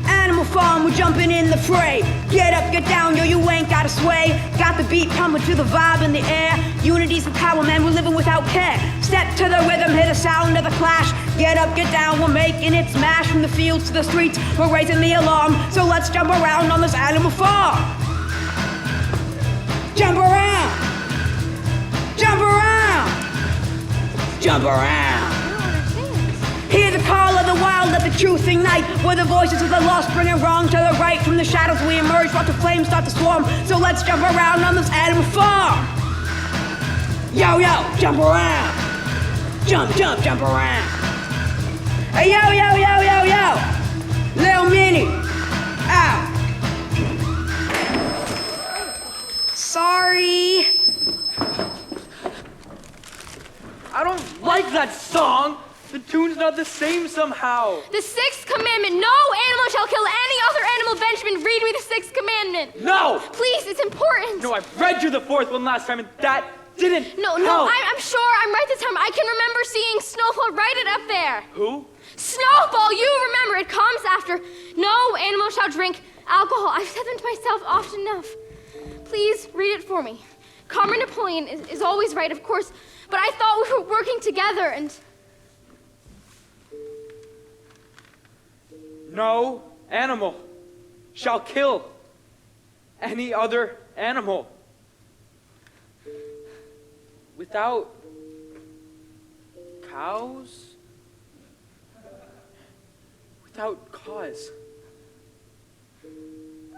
Animal Farm, we're jumping in the fray. Get up, get down, yo, you ain't gotta sway. Got the beat pumping to the vibe in the air. Unity's the power, man, we're living without care. Step to the rhythm, hear the sound of the clash. Get up, get down, we're making it smash. From the fields to the streets, we're raising the alarm. So let's jump around on this animal farm. Jump around! Jump around! Jump around! Hear the call of the wild, let the truth ignite. Where the voices of the lost bringing wrong to the right. From the shadows we emerge, watch the flames start to swarm. So let's jump around on this animal farm. Yo, yo, jump around. Jump, jump, jump around. Hey, yo, yo, yo, yo, yo. Little Minnie, out. Sorry. I don't like that song. The tune's not the same somehow. The sixth commandment, no animal shall kill any other animal. Benjamin, read me the sixth commandment. No! Please, it's important. No, I read you the fourth one last time and that didn't No, help. I'm sure I'm right this time. I can remember seeing Snowball write it up there. Who? Snowball, you remember. It comes after, no animal shall drink alcohol. I've said them to myself often enough. Please, read it for me. Comrade Napoleon is always right, of course, but I thought we were working together and... No animal shall kill any other animal without cows, without cause.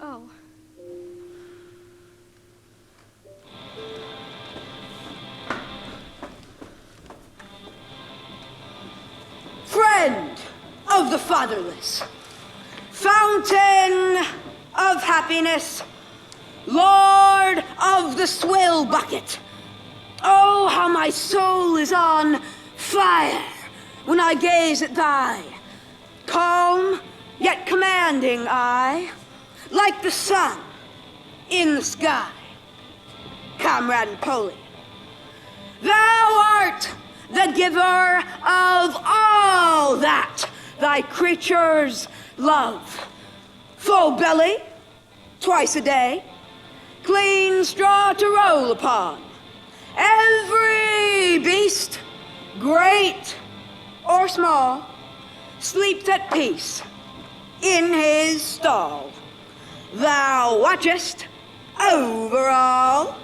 Oh. Friend of the fatherless, fountain of happiness, Lord of the swill bucket. Oh, how my soul is on fire when I gaze at thy calm yet commanding eye, like the sun in the sky. Comrade Napoleon, thou art the giver of all that thy creatures love. Full belly, twice a day, clean straw to roll upon. Every beast, great or small, sleeps at peace in his stall. Thou watchest over all.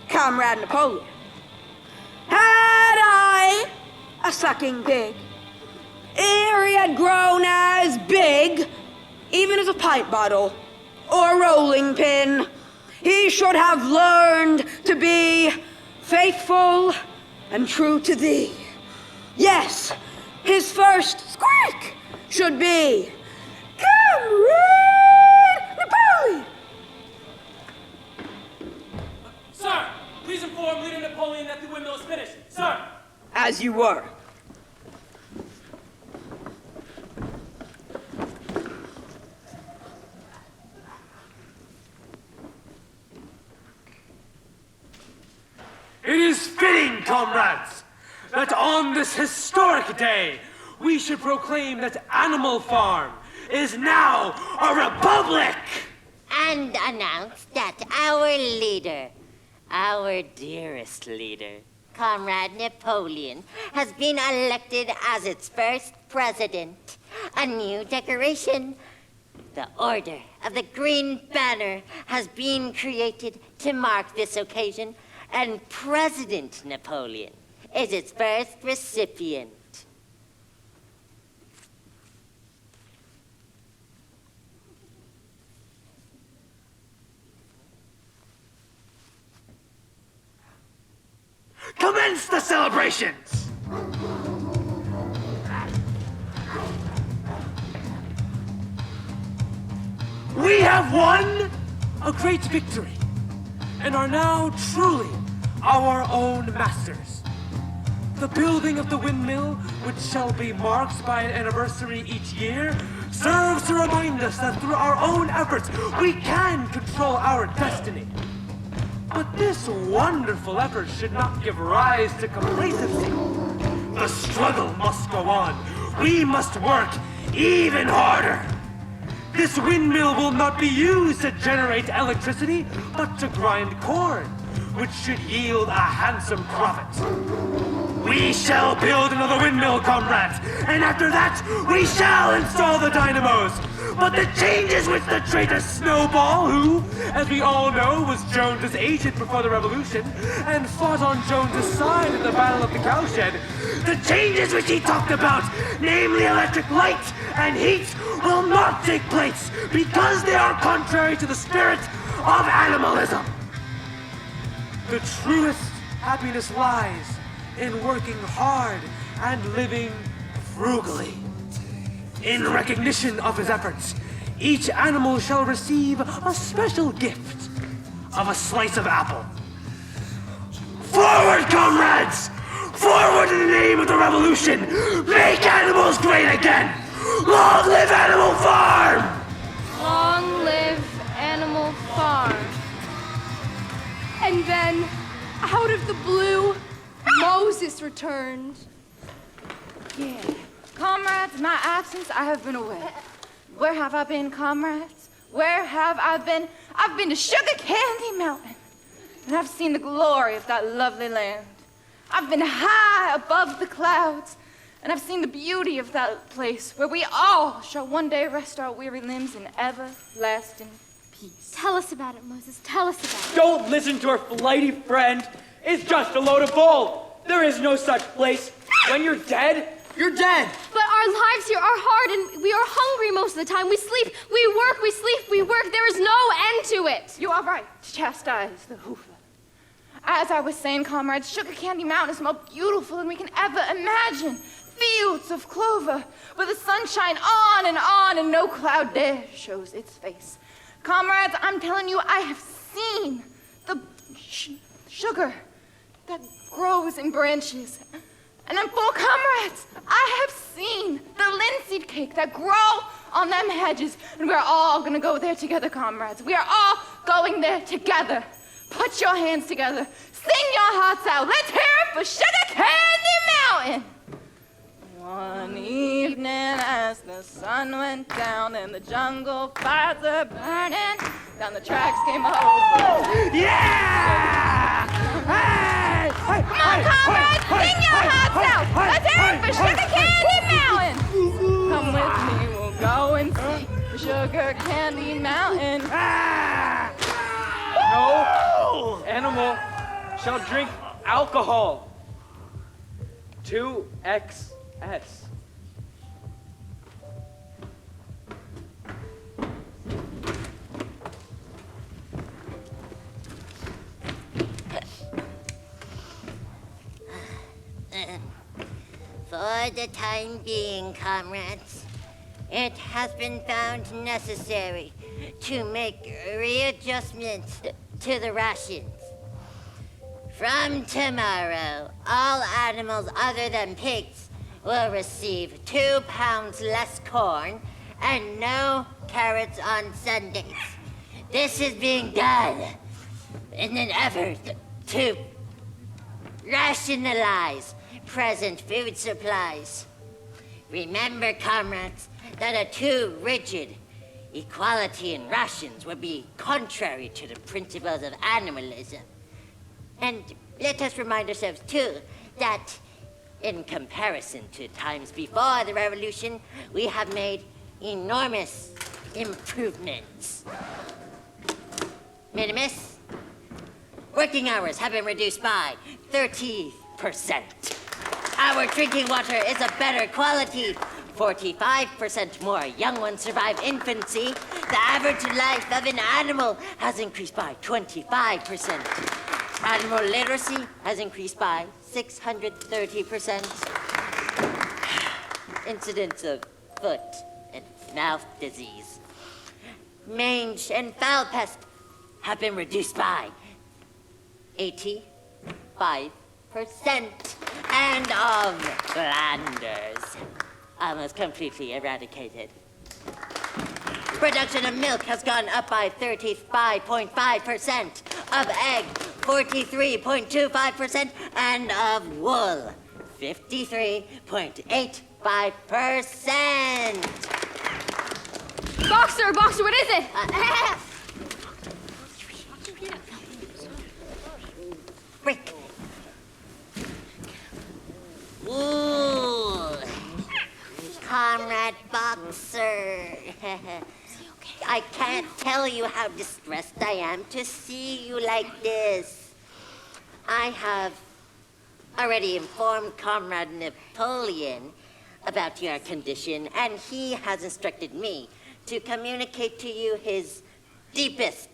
Comrade Napoleon, had I a sucking pig, ere he had grown as big, even as a pint bottle or a rolling pin, he should have learned to be faithful and true to thee. Yes, his first squeak should be, Comrade Napoleon! Sir, please inform Leader Napoleon that the windmill is finished. Sir! As you were. It is fitting, comrades, that on this historic day, we should proclaim that Animal Farm is now a republic! And announce that our leader, our dearest leader, Comrade Napoleon, has been elected as its first president. A new decoration, the Order of the Green Banner, has been created to mark this occasion, and President Napoleon is its first recipient. commence the celebrations! We have won a great victory and are now truly our own masters. The building of the windmill, which shall be marked by an anniversary each year, serves to remind us that through our own efforts, we can control our destiny. But this wonderful effort should not give rise to complacency. The struggle must go on. We must work even harder. This windmill will not be used to generate electricity, but to grind corn, which should yield a handsome profit. We shall build another windmill, comrades, and after that, we shall install the dynamos. But the changes which the traitor Snowball, who, as we all know, was Jones's agent before the revolution, and fought on Jones's side in the Battle of the Cowshed, the changes which he talked about, namely electric light and heat, will not take place because they are contrary to the spirit of animalism. The truest happiness lies in working hard and living frugally. In recognition of his efforts, each animal shall receive a special gift of a slice of apple. Forward, comrades! Forward in the name of the revolution! Make animals great again! Long live Animal Farm! Long live Animal Farm. And then, out of the blue, Moses returned. Yeah. Comrades, in my absence, I have been away. Where have I been, comrades? Where have I been? I've been to Sugar Candy Mountain, and I've seen the glory of that lovely land. I've been high above the clouds, and I've seen the beauty of that place where we all shall one day rest our weary limbs in everlasting peace. Tell us about it, Moses. Tell us about it. Don't listen to our flighty friend. It's just a load of bull. There is no such place. When you're dead, you're dead. But our lives here are hard, and we are hungry most of the time. We sleep, we work, we sleep, we work. There is no end to it. You are right to chastise the hoofer. As I was saying, comrades, Sugar Candy Mountain is more beautiful than we can ever imagine. Fields of clover, with the sunshine on, and no cloud dare shows its face. Comrades, I'm telling you, I have seen the sugar that grows in branches. And I'm full, comrades, I have seen the linseed cake that grow on them hedges. And we're all gonna go there together, comrades. We are all going there together. Put your hands together. Sing your hearts out. Let's hear it for Sugar Candy Mountain. One evening as the sun went down and the jungle fires were burning, down the tracks came a hobo. Yeah! Hey! Come on, comrades, sing your hearts out. Let's hear it for Sugar Candy Mountain. Come with me, we'll go and see Sugar Candy Mountain. No animal shall drink alcohol. 2XS. For the time being, comrades, it has been found necessary to make readjustments to the rations. From tomorrow, all animals other than pigs will receive 2 pounds less corn and no carrots on Sundays. This is being done in an effort to rationalize present food supplies. Remember, comrades, that a too rigid equality in rations would be contrary to the principles of animalism. And let us remind ourselves, too, that in comparison to times before the revolution, we have made enormous improvements. Minimus, working hours have been reduced by 30%. Our drinking water is of better quality. 45% more young ones survive infancy. The average life of an animal has increased by 25%. Animal literacy has increased by 630%. Incidents of foot and mouth disease, mange and fowl pest have been reduced by 85%. And of glanders, almost completely eradicated. Production of milk has gone up by 35.5%, of egg 43.25%, and of wool 53.85%. Boxer, Boxer, what is it? Brick. Ooh. Comrade Boxer. I can't tell you how distressed I am to see you like this. I have already informed Comrade Napoleon about your condition, and he has instructed me to communicate to you his deepest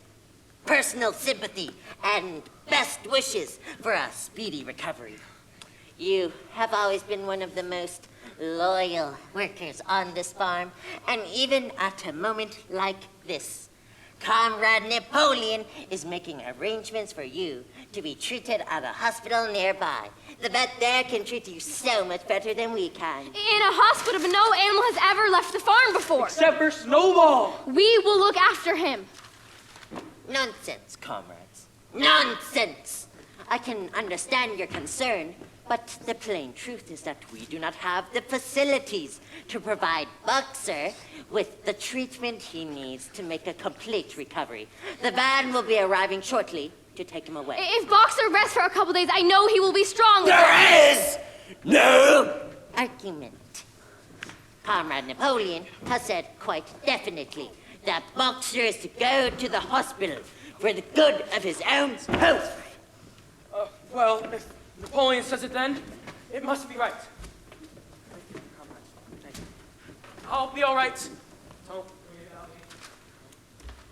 personal sympathy and best wishes for a speedy recovery. You have always been one of the most loyal workers on this farm, and even at a moment like this, Comrade Napoleon is making arrangements for you to be treated at a hospital nearby. The vet there can treat you so much better than we can. In a hospital, but no animal has ever left the farm before. Except for Snowball. We will look after him. Nonsense, comrades. Nonsense! I can understand your concern, but the plain truth is that we do not have the facilities to provide Boxer with the treatment he needs to make a complete recovery. The van will be arriving shortly to take him away. If Boxer rests for a couple days, I know he will be strong. There is no argument. Comrade Napoleon has said quite definitely that Boxer is to go to the hospital for the good of his own health. Well, if Napoleon says it then, it must be right. I'll be all right. So,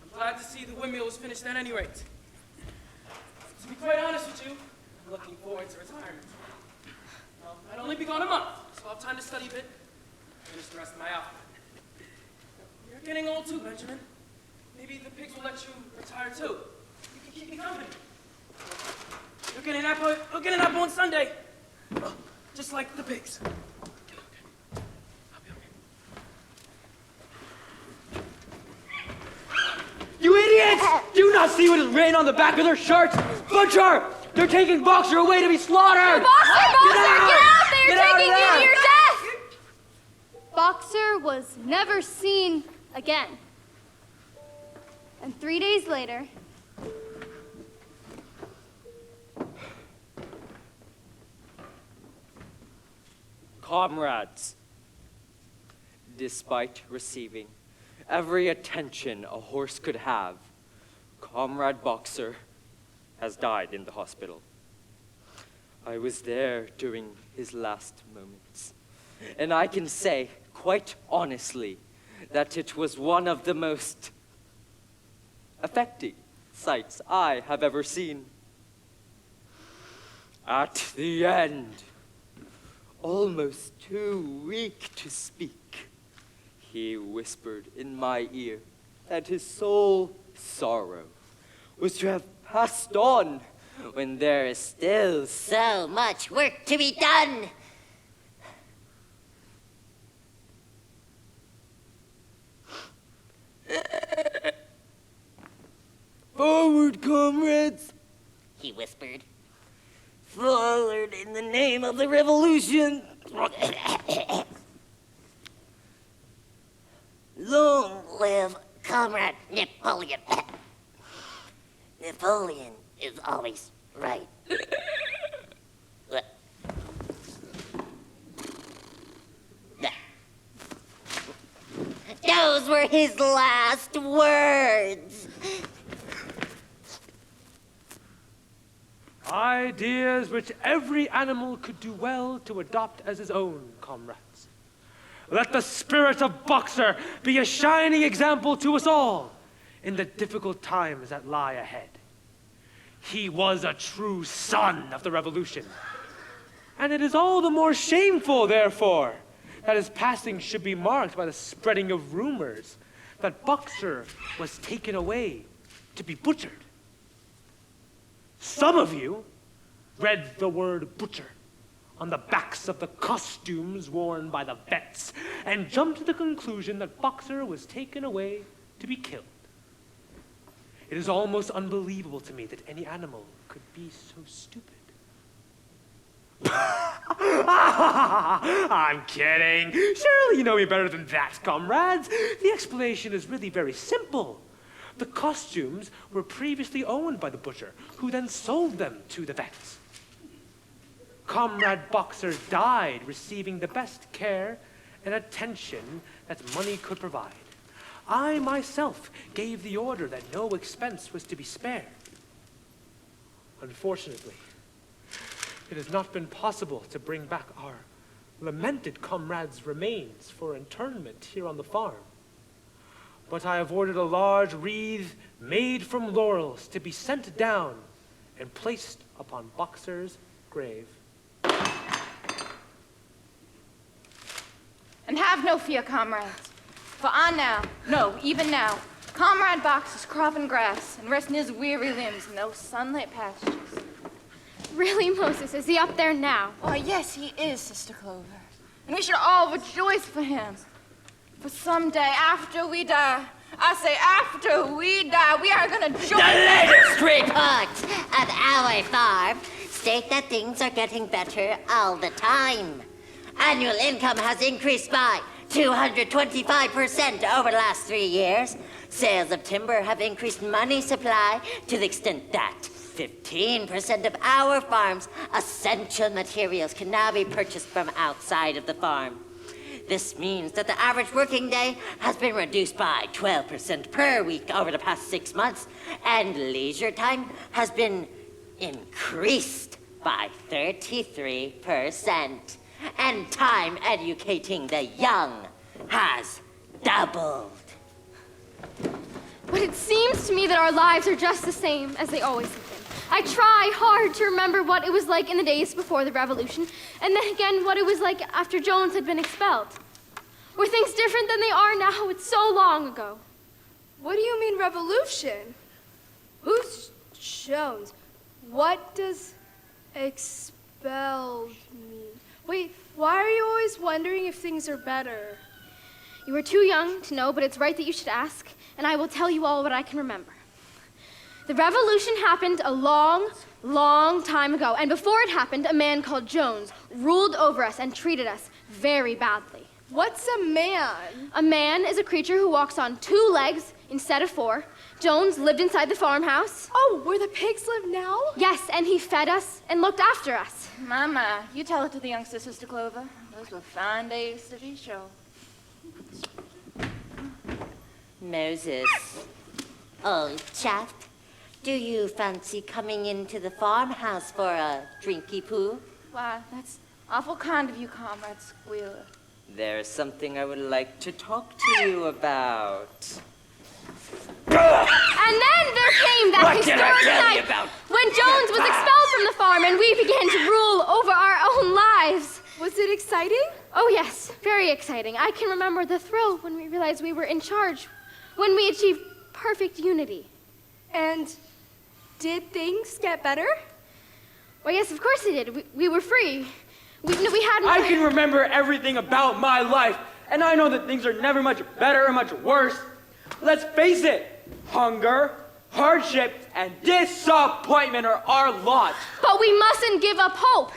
I'm glad to see the windmill was finished at any rate. To be quite honest with you, I'm looking forward to retirement. Well, I'd only be gone a month, so I'll have time to study a bit, finish the rest of my outfit. You're getting old too, Benjamin. Maybe the pigs will let you retire too. You can keep me company. You'll get an apple on Sunday. Just like the pigs. You idiots! Do you not see what is written on the back of their shirts? Butcher! They're taking Boxer away to be slaughtered! Boxer! Get out! They're Get out taking of you there! to your death! Boxer was never seen again. And 3 days later, Comrades, despite receiving every attention a horse could have, Comrade Boxer has died in the hospital. I was there during his last moments, and I can say, quite honestly, that it was one of the most affecting sights I have ever seen. At the end, almost too weak to speak, he whispered in my ear that his sole sorrow was to have passed on when there is still So much work to be done. Forward, comrades, he whispered. forward in the name of the revolution. Long live Comrade Napoleon. Napoleon is always right. Those were his last words. Ideas which every animal could do well to adopt as his own, comrades. Let the spirit of Boxer be a shining example to us all in the difficult times that lie ahead. He was a true son of the revolution. And it is all the more shameful, therefore, that his passing should be marked by the spreading of rumors that Boxer was taken away to be butchered. Some of you read the word butcher on the backs of the costumes worn by the vets and jumped to the conclusion that Boxer was taken away to be killed. It is almost unbelievable to me that any animal could be so stupid. I'm kidding. Surely you know me better than that, comrades. The explanation is really very simple. The costumes were previously owned by the butcher, who then sold them to the vets. Comrade Boxer died receiving the best care and attention that money could provide. I myself gave the order that no expense was to be spared. Unfortunately, it has not been possible to bring back our lamented comrade's remains for internment here on the farm. But I have ordered a large wreath made from laurels to be sent down and placed upon Boxer's grave. And have no fear, comrades. For on now, no, even now, Comrade Box is cropping grass and resting his weary limbs in those sunlit pastures. Really, Moses? Is he up there now? Oh, yes, he is, Sister Clover. And we should all rejoice for him. For someday after we die, I say after we die, we are gonna join the latest reports at our farm state that things are getting better all the time. Annual income has increased by 225% over the last 3 years. Sales of timber have increased money supply to the extent that 15% of our farm's essential materials can now be purchased from outside of the farm. This means that the average working day has been reduced by 12% per week over the past 6 months, and leisure time has been increased by 33%. And time educating the young has doubled. But it seems to me that our lives are just the same as they always have been. I try hard to remember what it was like in the days before the revolution, and then again what it was like after Jones had been expelled. Were things different than they are now? It's so long ago. What do you mean revolution? Who's Jones? What does expelled mean? Wait, why are you always wondering if things are better? You are too young to know, but it's right that you should ask, and I will tell you all what I can remember. The revolution happened a long, long time ago, and before it happened, a man called Jones ruled over us and treated us very badly. What's a man? A man is a creature who walks on 2 legs instead of 4. Jones lived inside the farmhouse. Oh, where the pigs live now? Yes, and he fed us and looked after us. Mama, you tell it to the youngsters, Sister Clover. Those were fine days to be sure. Moses, old chap, do you fancy coming into the farmhouse for a drinky poo? Why, that's awful kind of you, Comrade Squealer. There's something I would like to talk to you about. And then there came that historic night when Jones was expelled from the farm and we began to rule over our own lives. Was it exciting? Oh yes, very exciting. I can remember the thrill when we realized we were in charge, when we achieved perfect unity. And did things get better? Well, yes, of course they did. We were free. We had I can remember everything about my life, and I know that things are never much better or much worse. Let's face it, hunger, hardship, and disappointment are our lot. But we mustn't give up hope.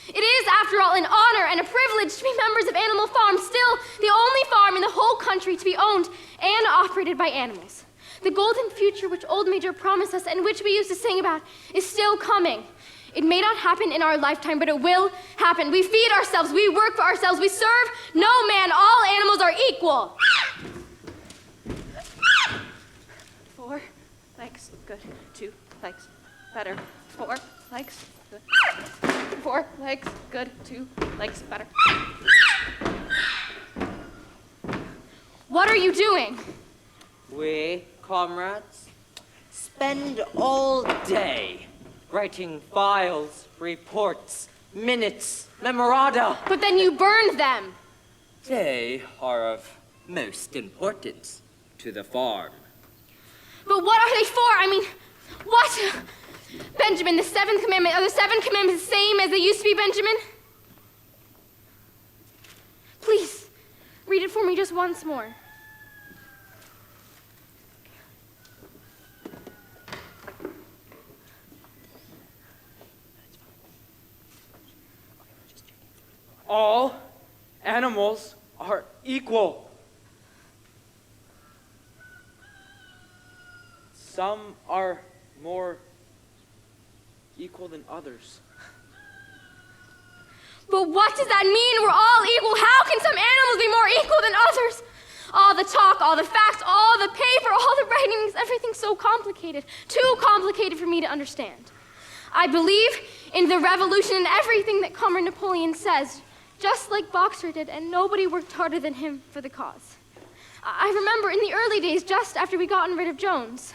It is, after all, an honor and a privilege to be members of Animal Farm, still the only farm in the whole country to be owned and operated by animals. The golden future which Old Major promised us and which we used to sing about is still coming. It may not happen in our lifetime, but it will happen. We feed ourselves, we work for ourselves, we serve no man. All animals are equal. 4 legs, good. 2 legs, better. 4 legs, good. 4 legs, good. 2 legs, better. What are you doing? We, comrades, spend all day writing files, reports, minutes, memoranda. But then you burned them. They are of most importance to the farm. But what are they for? I mean, what? Benjamin, the seventh commandment, are the seven commandments the same as they used to be, Benjamin? Please, read it for me just once more. All animals are equal. Some are more equal than others. But what does that mean? We're all equal. How can some animals be more equal than others? All the talk, all the facts, all the paper, all the writings, everything's so complicated. Too complicated for me to understand. I believe in the revolution and everything that Comrade Napoleon says, just like Boxer did, and nobody worked harder than him for the cause. I remember in the early days, just after we gotten rid of Jones.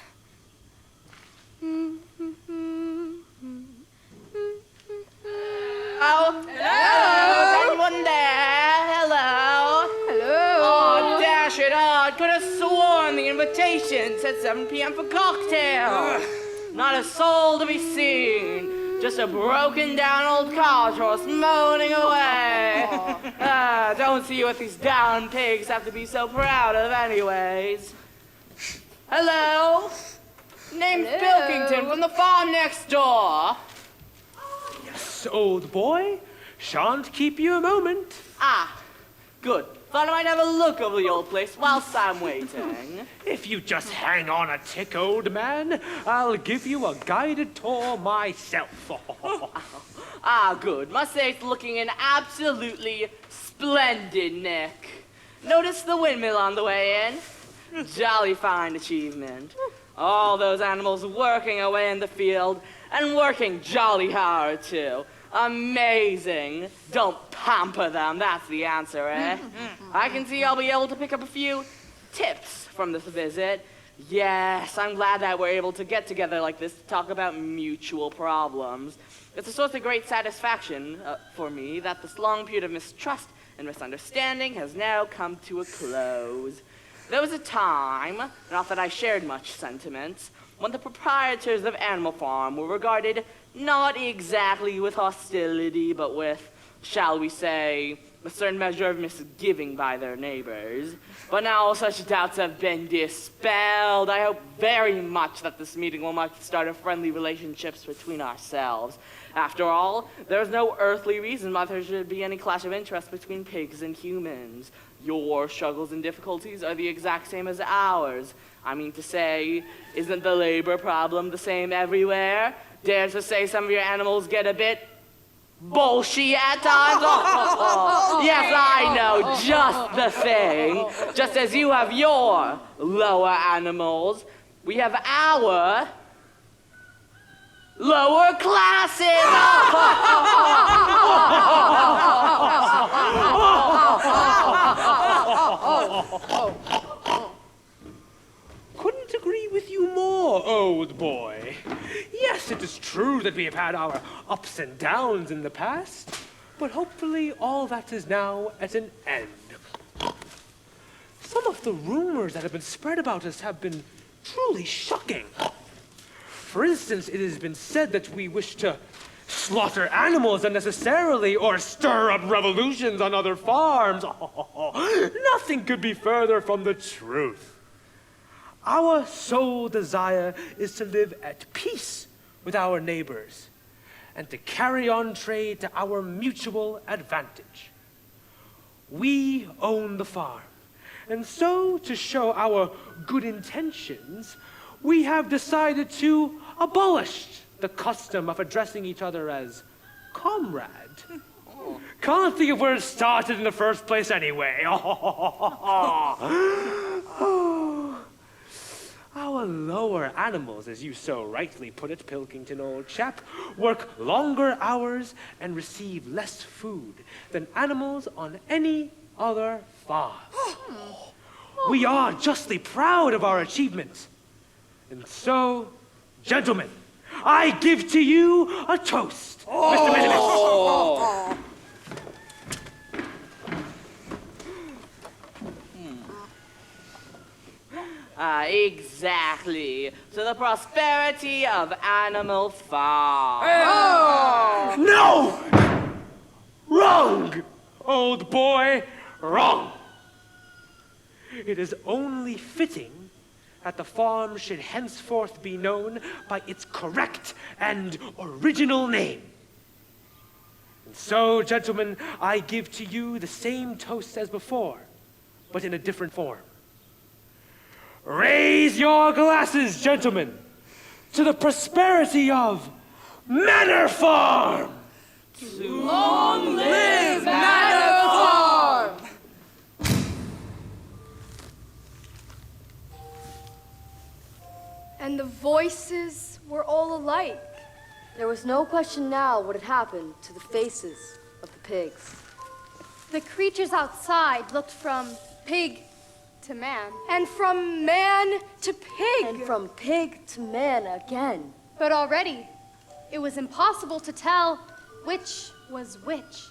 Oh, hello. Is anyone there? Hello. Hello. Oh, dash it all. Could have sworn the invitation said 7 p.m. for cocktail. Not a soul to be seen. Just a broken down old cart horse moaning away. Don't see what these down pigs have to be so proud of anyways. Hello. Name's Pilkington from the farm next door. Yes, old boy. Shan't keep you a moment. Ah, good. Thought I might have a look over the old place whilst I'm waiting. If you just hang on a tick, old man, I'll give you a guided tour myself. Good. Must say it's looking in absolutely splendid, Nick. Notice the windmill on the way in? Jolly fine achievement. All those animals working away in the field, and working jolly hard, too. Amazing. Don't pamper them, that's the answer, eh? I can see I'll be able to pick up a few tips from this visit. Yes, I'm glad that we're able to get together like this to talk about mutual problems. It's a source of great satisfaction for me that this long period of mistrust and misunderstanding has now come to a close. There was a time, not that I shared much sentiment, when the proprietors of Animal Farm were regarded not exactly with hostility, but with, shall we say, a certain measure of misgiving by their neighbors. But now all such doubts have been dispelled. I hope very much that this meeting will mark the start of friendly relationships between ourselves. After all, there's no earthly reason why there should be any clash of interest between pigs and humans. Your struggles and difficulties are the exact same as ours. I mean to say, isn't the labor problem the same everywhere? Dare to say some of your animals get a bit bullshy at times? Yes, I know, just the thing. Just as you have your lower animals, we have our lower classes. Couldn't agree with you more, old boy. Yes, it is true that we have had our ups and downs in the past, but hopefully all that is now at an end. Some of the rumors that have been spread about us have been truly shocking. For instance, it has been said that we wish to slaughter animals unnecessarily or stir up revolutions on other farms. Nothing could be further from the truth. Our sole desire is to live at peace with our neighbors and to carry on trade to our mutual advantage. We own the farm, and so to show our good intentions, we have decided to abolish the custom of addressing each other as comrade. Can't think of where it started in the first place anyway. Our lower animals, as you so rightly put it, Pilkington, old chap, work longer hours and receive less food than animals on any other farm. We are justly proud of our achievements. And so, gentlemen, I give to you a toast. Mr. Minimus. Exactly. To the prosperity of Animal Farm. No! Wrong! Old boy, wrong. It is only fitting that the farm should henceforth be known by its correct and original name. And so, gentlemen, I give to you the same toast as before, but in a different form. Raise your glasses, gentlemen, to the prosperity of Manor Farm! Long live Manor Farm! And the voices were all alike. There was no question now what had happened to the faces of the pigs. The creatures outside looked from pig to man, and from man to pig, and from pig to man again. But already, it was impossible to tell which was which.